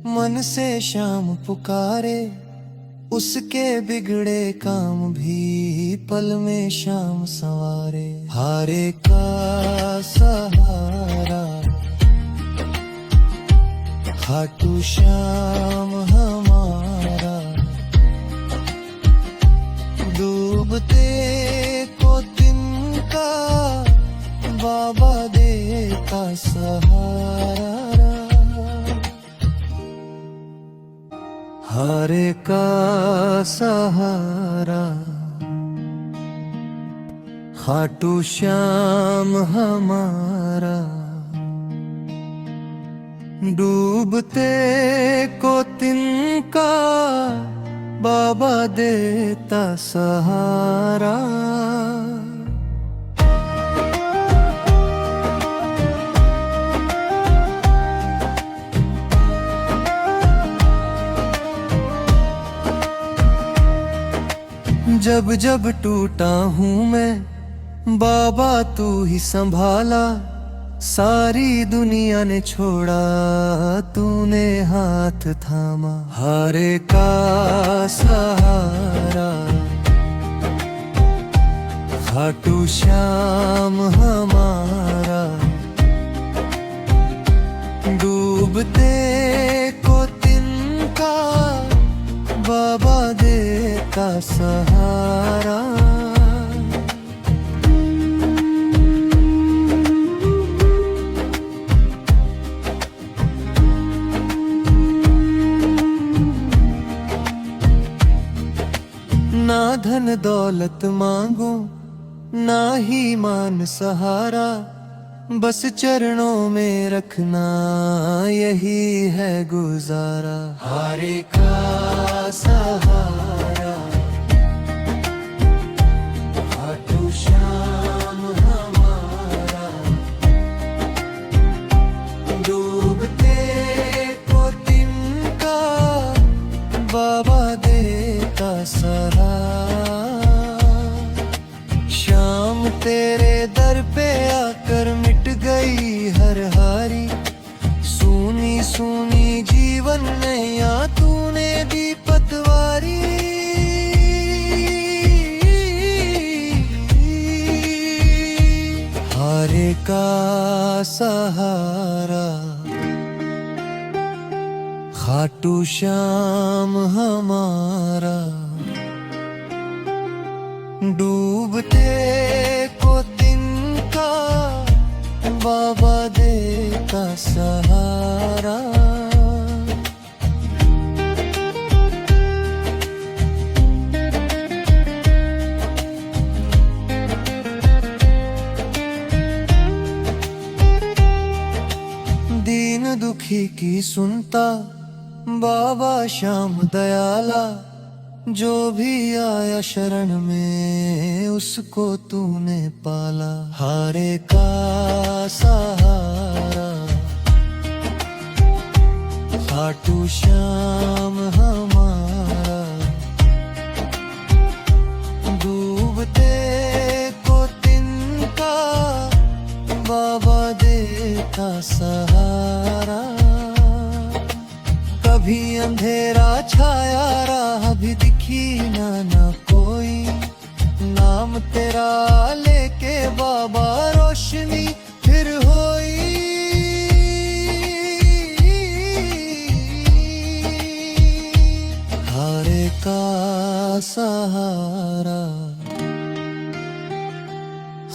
मन से श्याम पुकारे। उसके बिगड़े काम भी पल में श्याम संवारे। हारे का सहारा, खाटू श्याम हमारा। डूबते को तिनका, बाबा देता सहारा। हारे का सहारा, खाटू श्याम हमारा। डूबते को तिनका, बाबा देता सहारा। जब जब टूटा हूँ मैं, बाबा तू ही संभाला। सारी दुनिया ने छोड़ा, तूने हाथ थामा। हारे का सहारा, खाटू श्याम हमारा। डूबते को तिनका बाबा देता सहारा। ना धन दौलत मांगो ना ही मान सहारा, बस चरणों में रखना यही है गुजारा। हारे का सहारा खाटू श्याम हमारा, डूबते को तिनका बाबा देता सहारा। श्याम तेरे दर पे आकर मिट गई हर हारी, सूनी सूनी जीवन नैया तूने दी पतवारी। हारे का सहारा खाटू श्याम हमारा, डूबते को तिनका बाबा देता सहारा। दीन दुखी की सुनता बाबा श्याम दयाला, जो भी आया शरण में उसको तूने पाला। हारे का सहारा खाटू श्याम हमारा, डूबते को तिनका बाबा देता सहारा। कभी अंधेरा छाया राह भी दिखी ना कोई, नाम तेरा लेके बाबा रोशनी फिर होई। हारे का सहारा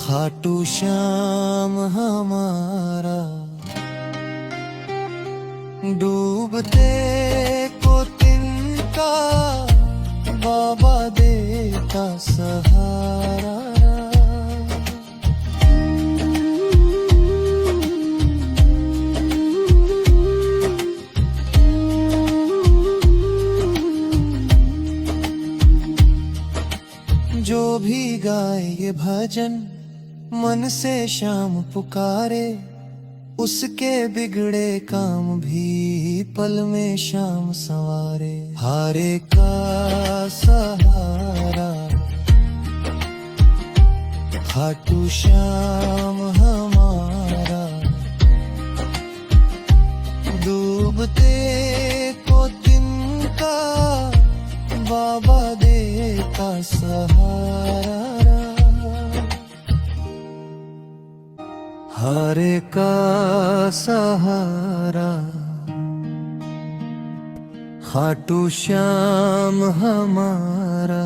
खाटू श्याम हमारा, डूबते को तिनका बाबा देता सहारा। जो भी गाए ये भजन मन से श्याम पुकारे, उसके बिगड़े काम भी पल में श्याम संवारे। हारे का सहारा खाटू श्याम हमारा, डूबते को तिनका बाबा देता सहारा। हारे का सहारा खाटू श्याम हमारा,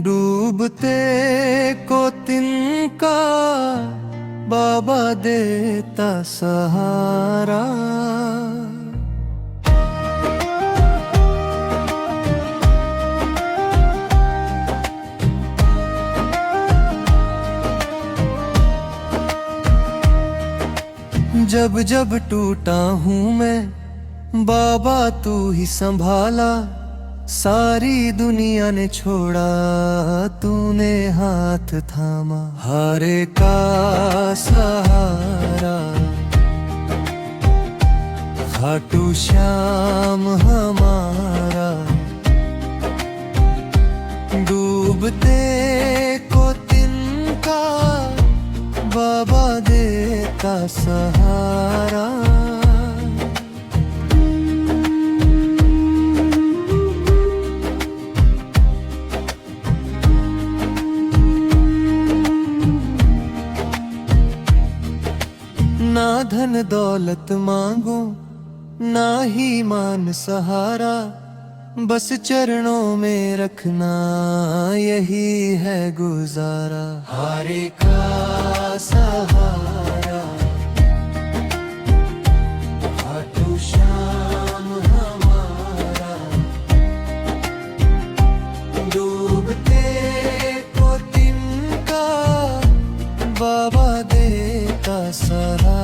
डूबते को तिनका बाबा देता सहारा। जब जब टूटा हूँ मैं बाबा तू ही संभाला, सारी दुनिया ने छोड़ा तूने हाथ थामा। हारे का सहारा खाटू श्याम हमारा, डूबते को तिनका बाबा देता सहारा। ना धन दौलत मांगू ना ही मान सहारा, बस चरणों में रखना यही है गुजारा। हारे का सहारा खाटू श्याम हमारा, डूबते को तिनका बाबा देता सहारा।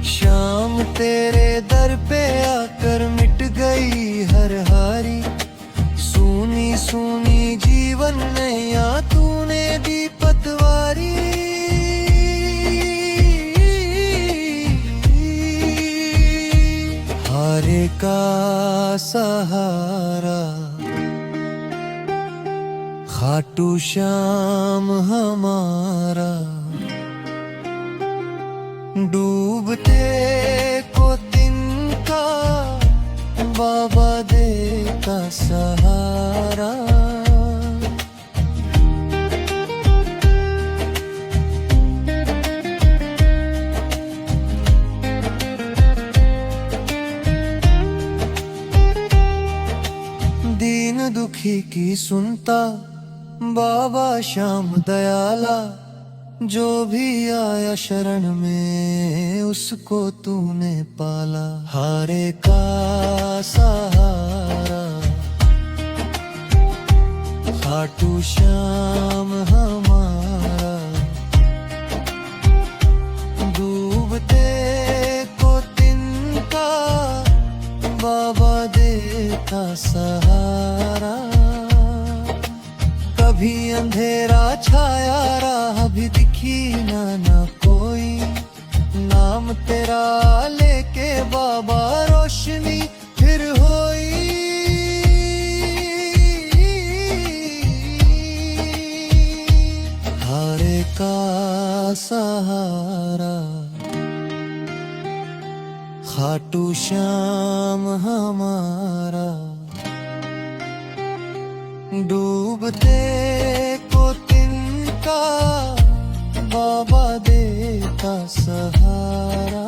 श्याम तेरे दर पे आकर मिट गई हर हारी, सूनी सूनी जीवन नैया तूने दी पतवारी। हारे का सहारा खाटू श्याम हमारा, डूबते को तिनका बाबा देता सहारा। दीन दुखी की सुनता बाबा श्याम दयाला, जो भी आया शरण में उसको तूने पाला। हारे का सहारा खाटू श्याम हमारा, डूबते को तिनका बाबा देता सहारा। कभी अंधेरा छाया राह भी दिखी ना कोई, नाम तेरा लेके बाबा रोशनी फिर होई। हारे का सहारा खाटू श्याम हमारा, डूबते को तिनका बाबा देता सहारा।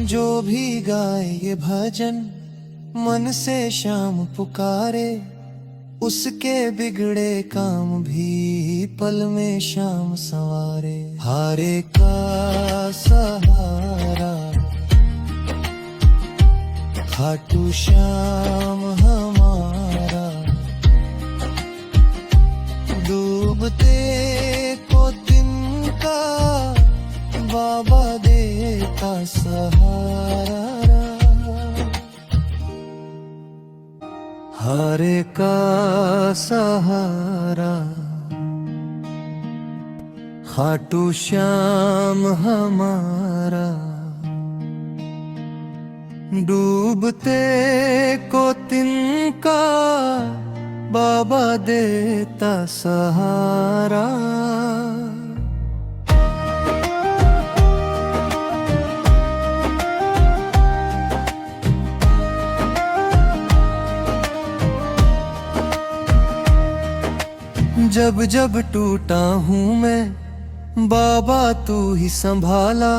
जो भी गाए ये भजन मन से श्याम पुकारे, उसके बिगड़े काम भी पल में श्याम संवारे। हारे का सहारा खाटू श्याम हमारा, डूबते को तिनका बाबा देता सहारा। हारे का सहारा खाटू श्याम हमारा, डूबते को तिनका बाबा देता सहारा। जब जब टूटा हूँ मैं बाबा तू ही संभाला,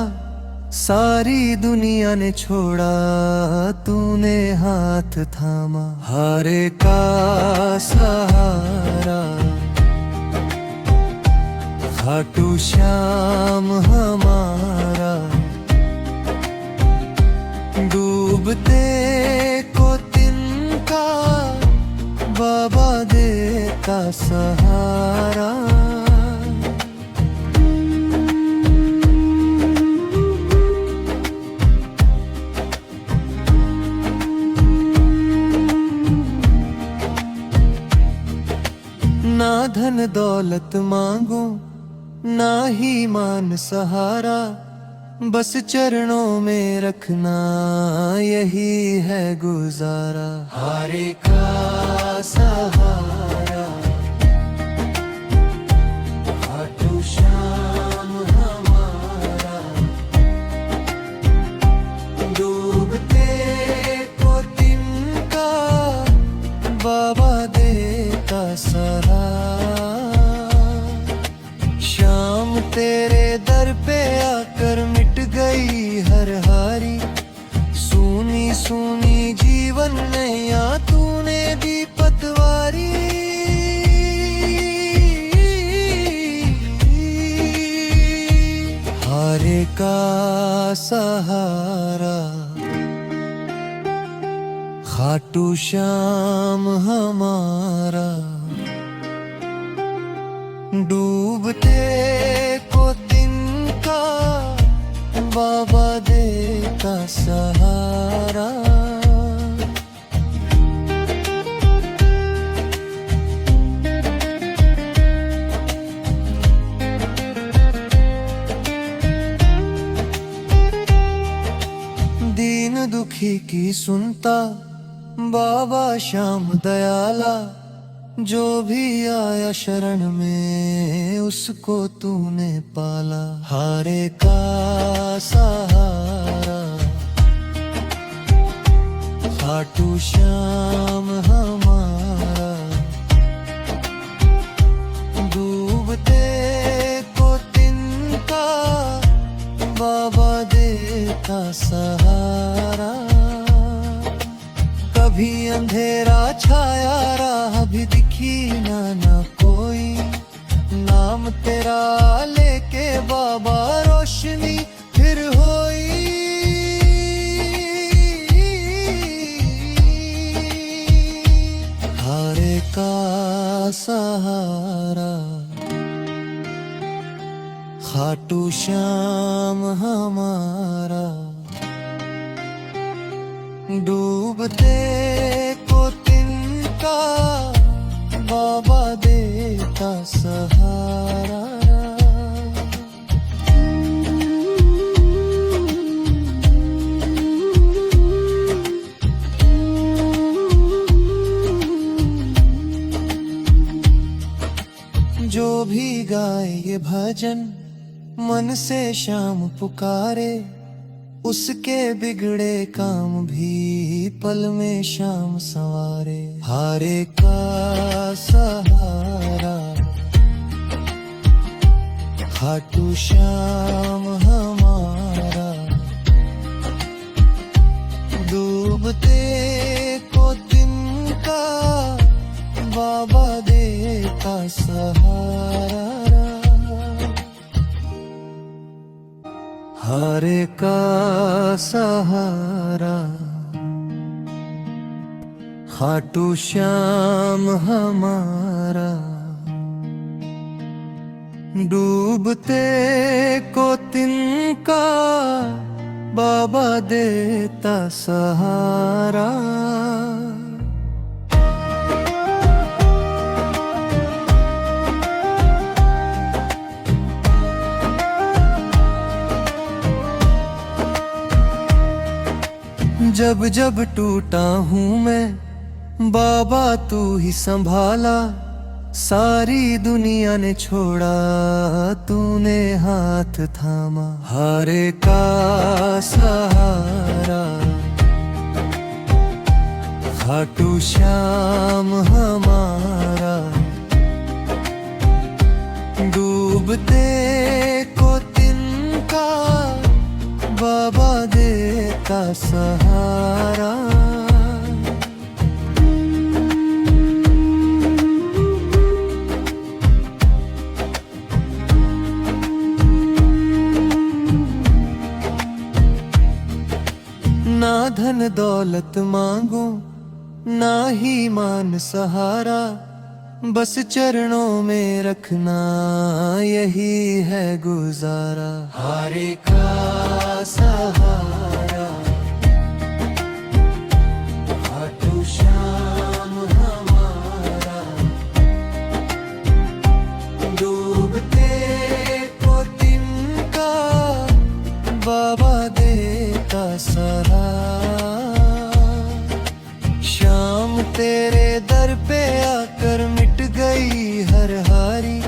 सारी दुनिया ने छोड़ा तूने हाथ थामा। हारे का सहारा खाटू श्याम हमारा, डूबते को तिनका बाबा देता सहारा। ना धन दौलत मांगू ना ही मान सहारा, बस चरणों में रखना यही है गुजारा। हारे का सहारा खाटू श्याम हमारा, तेरे दर पे आकर मिट गई हर हारी, सूनी सूनी जीवन नैया तूने दी पतवारी। हारे का सहारा खाटू श्याम हमारा, डूबते को तिनका बाबा देता सहारा। दीन दुखी की सुनता बाबा श्याम दयाला, जो भी आया शरण में उसको तूने पाला। हारे का सहारा खाटू श्याम हमारा, डूबते को तिनका बाबा देता सहारा। कभी अंधेरा छाया राह भी दिखी ना कोई, नाम तेरा लेके बाबा रोशनी फिर होई। हारे का सहारा खाटू श्याम हमारा, डूबते को तिनका बाबा देता सहारा। जो भी गाए ये भजन मन से श्याम पुकारे, उसके बिगड़े काम भी पल में श्याम संवारे। हारे का सहारा खाटू श्याम हमारा, डूबते को तिनका बाबा देता सहारा। हारे का सहारा खाटू श्याम हमारा, डूबते को तिनका बाबा देता सहारा। जब जब टूटा हूँ मैं बाबा तू ही संभाला, सारी दुनिया ने छोड़ा तूने हाथ थामा। हारे का सहारा खाटू श्याम हमारा, डूबते को तिनका बाबा देता सहारा। ना धन दौलत मांगू ना ही मान सहारा, बस चरणों में रखना यही है गुजारा। हारे का सहारा खाटू श्याम हमारा, डूबते को तिनका बाबा देता सहारा। श्याम तेरे दर पे आकर मिट गई हर हारी,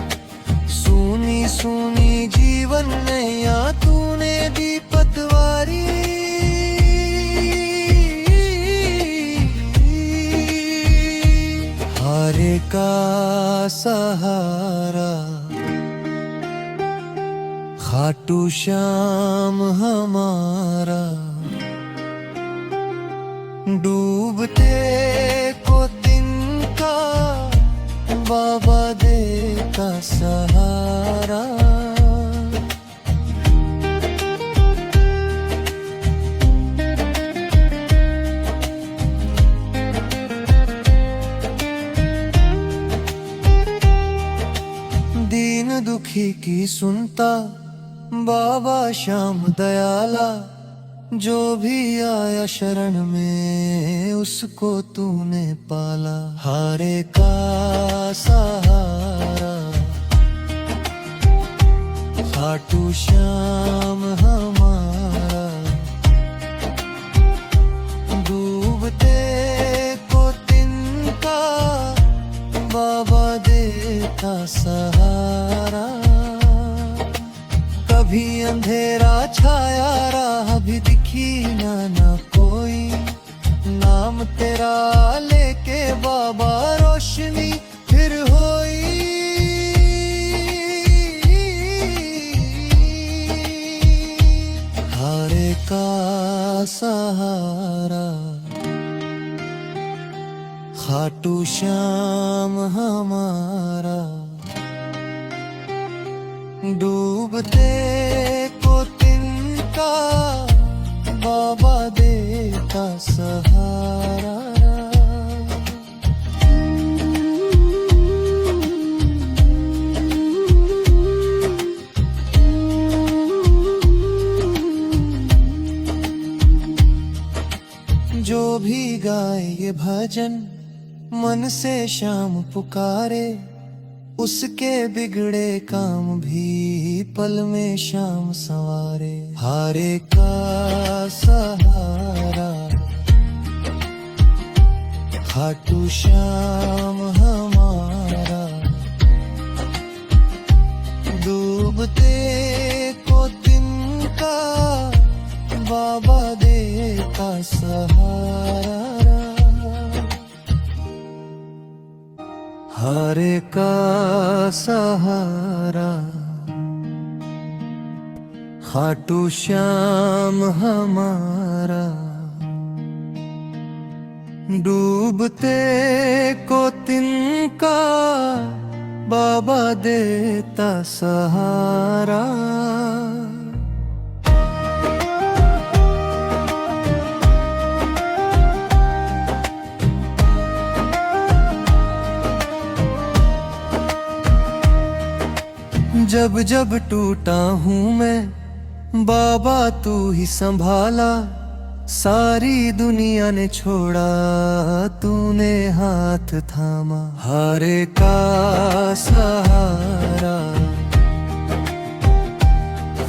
सूनी सूनी जीवन नैया तूने दी पतवारी। हारे का सहारा खाटू श्याम हमारा डूबते को तिनका बाबा देता सहारा। दीन दुखी की सुनता बाबा श्याम दयाला, जो भी आया शरण में उसको तूने पाला। हारे का सहारा खाटू श्याम हमारा, डूबते को तिनका बाबा देता सहारा। कभी अंधेरा छाया राह भी दिखी ना कोई, नाम तेरा लेके बाबा रोशनी फिर होई। हारे का सहारा खाटू श्याम हमारा, डूबते को तिनका बाबा देता सहारा। जो भी गाए ये भजन मन से श्याम पुकारे, उसके बिगड़े काम भी पल में श्याम संवारे। हारे का सहारा खाटू श्याम हमारा, डूबते को तिनका बाबा देता सहारा। हारे का सहारा खाटू श्याम हमारा, डूबते को तिनका बाबा देता सहारा। जब जब टूटा हूँ मैं बाबा तू ही संभाला, सारी दुनिया ने छोड़ा तूने हाथ थामा। हारे का सहारा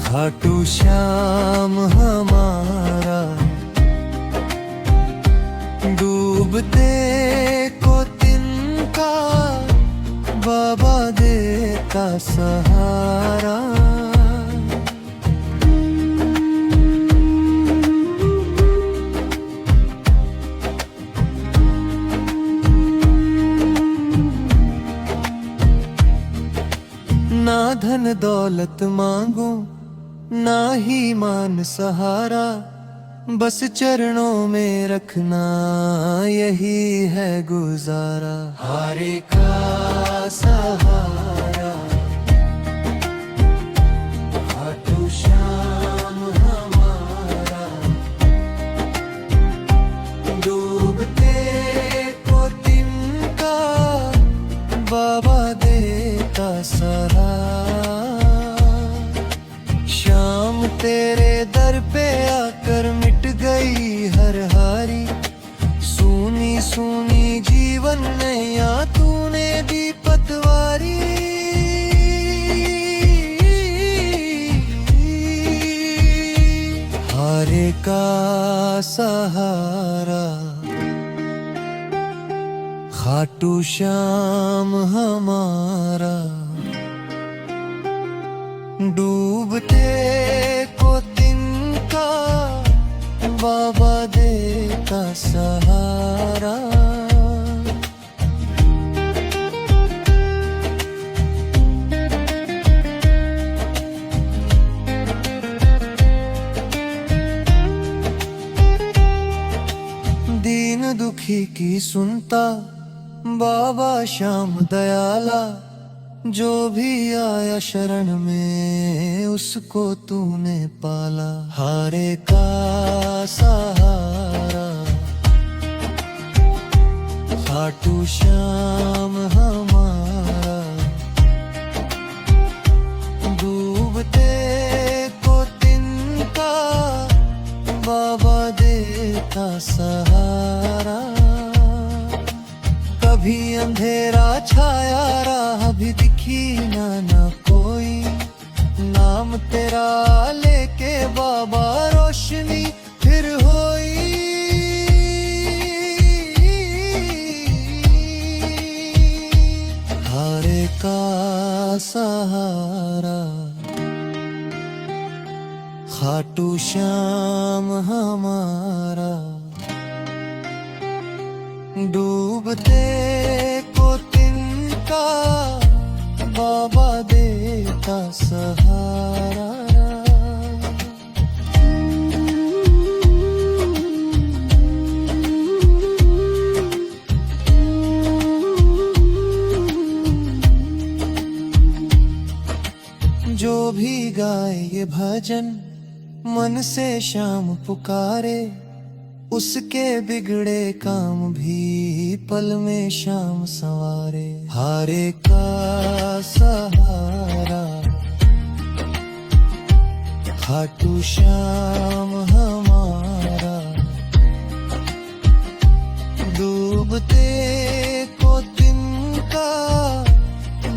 खाटू श्याम हमारा, डूबते को तिनका बाबा देता सहारा। ना धन दौलत मांगू ना ही मान सहारा, बस चरणों में रखना यही है गुजारा। हारे का सहारा खाटू श्याम हमारा, डूबते को तिनका बाबा देता सहारा। श्याम तेरे दर पे आकर मिट गई हर हारी, सूनी सूनी जीवन नैया तूने दी पतवारी। हारे का सहारा खाटू श्याम हमारा, डूबते को तिनका बाबा देता सहारा। सुनता बाबा श्याम दयाला। जो भी आया शरण में उसको तूने पाला। हारे का सहारा खाटू श्याम हमारा। डूबते को तिनका बाबा देता सहारा। कभी अंधेरा छाया राह भी दिखी ना कोई। नाम तेरा लेके बाबा रोशनी फिर होई। हारे का सहारा खाटू श्याम हमारा। डूबते को तिनका बाबा देता सहारा। जो भी गाए ये भजन मन से श्याम पुकारे। उसके बिगड़े काम भी पल में श्याम संवारे। हारे का सहारा खाटू श्याम हमारा। डूबते को तिनका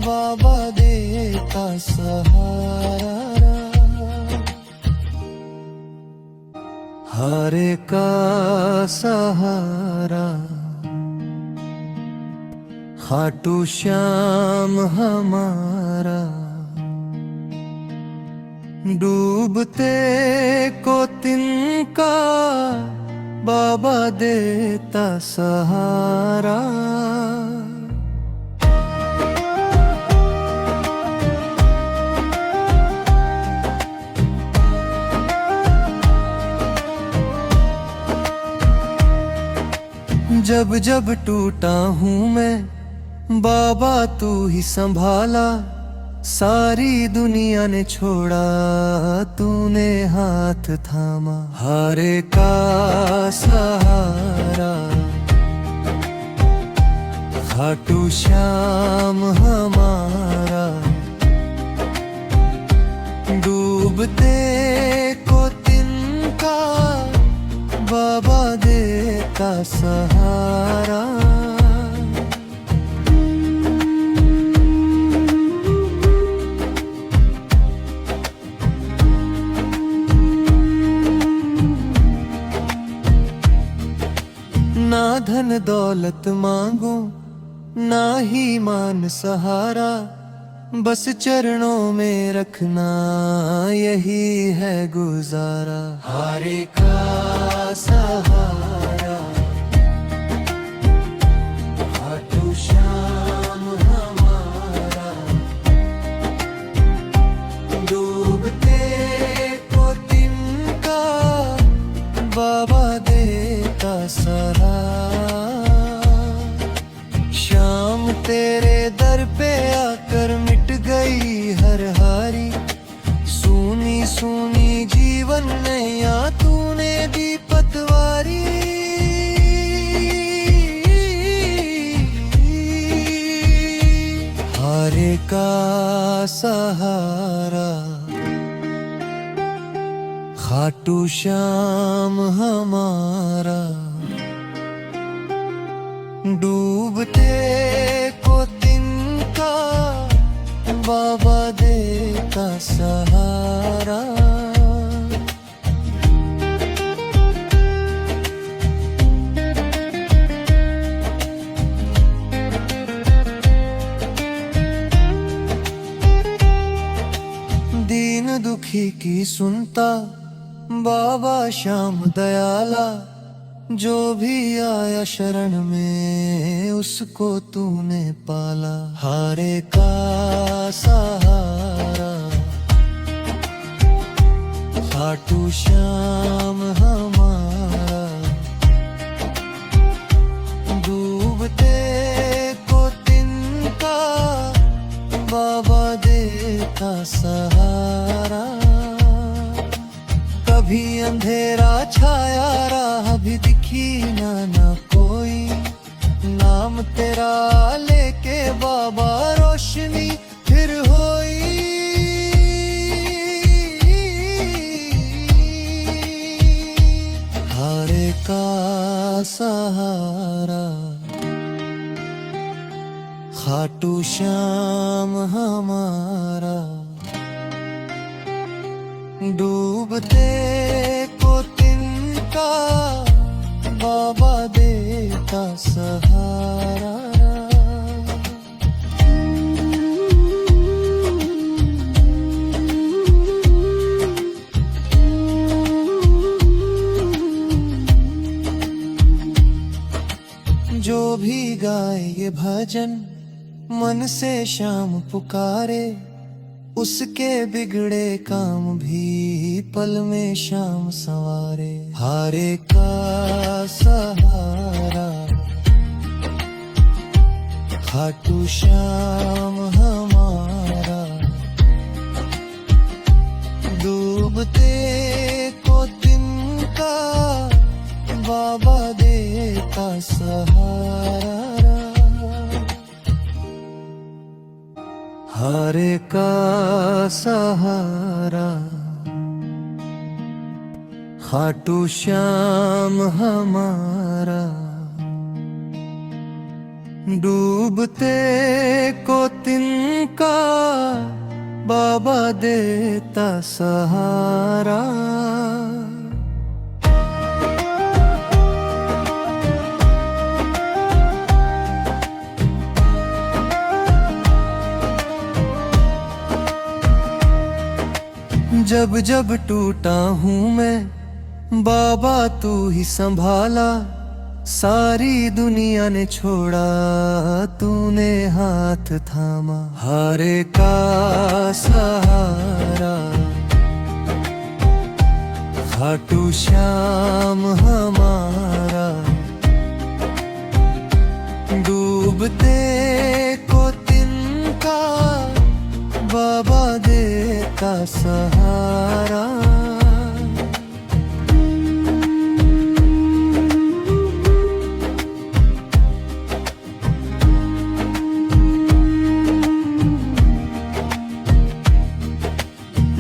बाबा देता सहारा। हारे का सहारा खाटू श्याम हमारा। डूबते को तिनका बाबा देता सहारा। जब जब टूटा हूँ मैं बाबा तू ही संभाला। सारी दुनिया ने छोड़ा तूने हाथ थामा। हारे का सहारा खाटू श्याम हमारा। डूबते को तिनका बाबा देता सहारा। ना धन दौलत मांगू ना ही मान सहारा। बस चरणों में रखना यही है गुजारा। हारे का सहारा खाटू श्याम हमारा। डूबते को तिनका बाबा देता सहारा। श्याम तेरे दर पे आकर मिट गई हर हारी। सूनी सूनी जीवन नैया तूने दी पतवारी। हारे का सहारा खाटू श्याम हमारा। डूबते को तिनका बाबा देता सहारा। दीन दुखी की सुनता बाबा श्याम दयाला। जो भी आया शरण में उसको तूने पाला। हारे का सहारा खाटू श्याम हमारा। बाबा देता सहारा। कभी अंधेरा छाया राह भी दिखी ना कोई, नाम तेरा लेके बाबा रोशनी फिर होई। हारे का सहारा खाटू श्याम हमारा, डूबते को तिनका बाबा देता सहारा। जो भी गाए ये भजन मन से शाम पुकारे, उसके बिगड़े काम भी पल में शाम संवारे। हारे का सहारा खाटू श्याम हमारा, डूबते को तिनका बाबा देता सहारा। हारे का सहारा खाटू श्याम हमारा, डूबते को तिनका बाबा देता सहारा। जब जब टूटा हूँ मैं बाबा तू ही संभाला, सारी दुनिया ने छोड़ा तूने हाथ थामा। हारे का सहारा खाटू श्याम हमारा, डूबते को तिनका बाबा देता सहारा।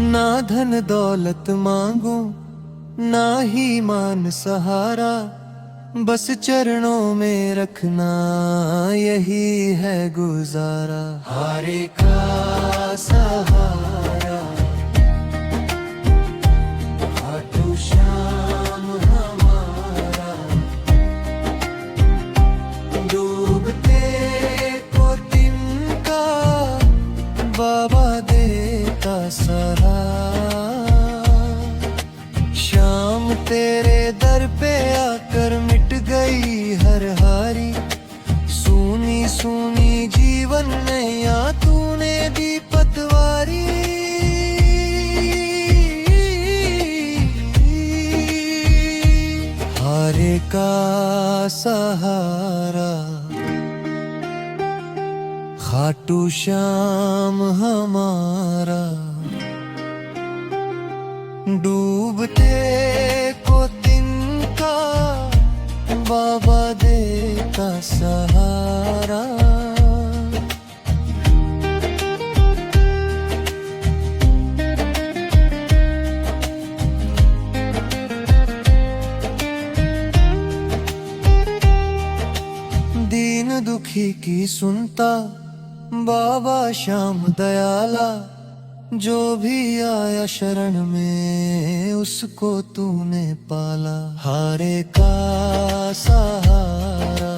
ना धन दौलत मांगू ना ही मान सहारा, बस चरणों में रखना यही है गुजारा। हारे का सहारा खाटू श्याम हमारा, डूबते को तिनका बाबा देता सहारा। शाम तेरे दर पे आकर मिट गई हर हारी, सूनी सूनी जीवन नैया तूने दी पतवारी। हारे का सहारा खाटू श्याम हमारा, डूबते को तिनका बाबा देता सहारा। दीन दुखी की सुनता बाबा श्याम दयाला, जो भी आया शरण में उसको तूने पाला। हारे का सहारा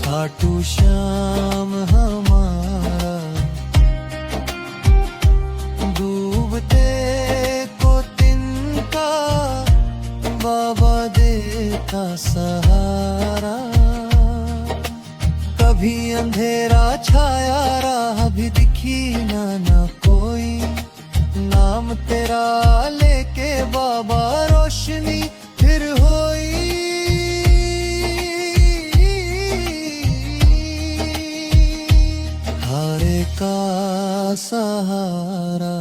खाटू श्याम हमारा, डूबते को तिनका बाबा देता सहारा। कभी अंधेरा छाया राह भी दिखी ना कोई, नाम तेरा लेके बाबा रोशनी फिर होई। का सहारा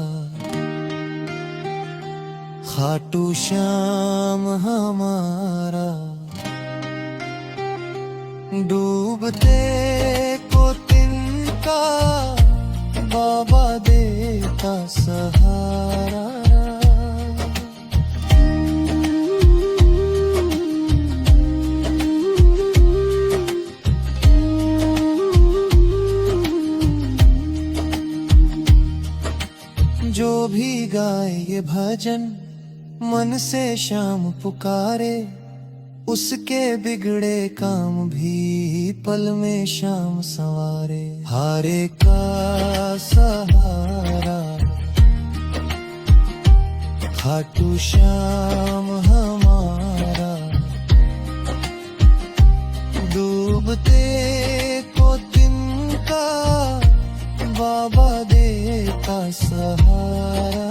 खाटू श्याम हमारा, डूबते को तिनका बाबा देता सहारा। जो भी गाए ये भजन मन से श्याम पुकारे, उसके बिगड़े काम भी पल में श्याम संवारे। हारे का सहारा खाटू श्याम हमारा, डूबते को तिनका बाबा देता सहारा।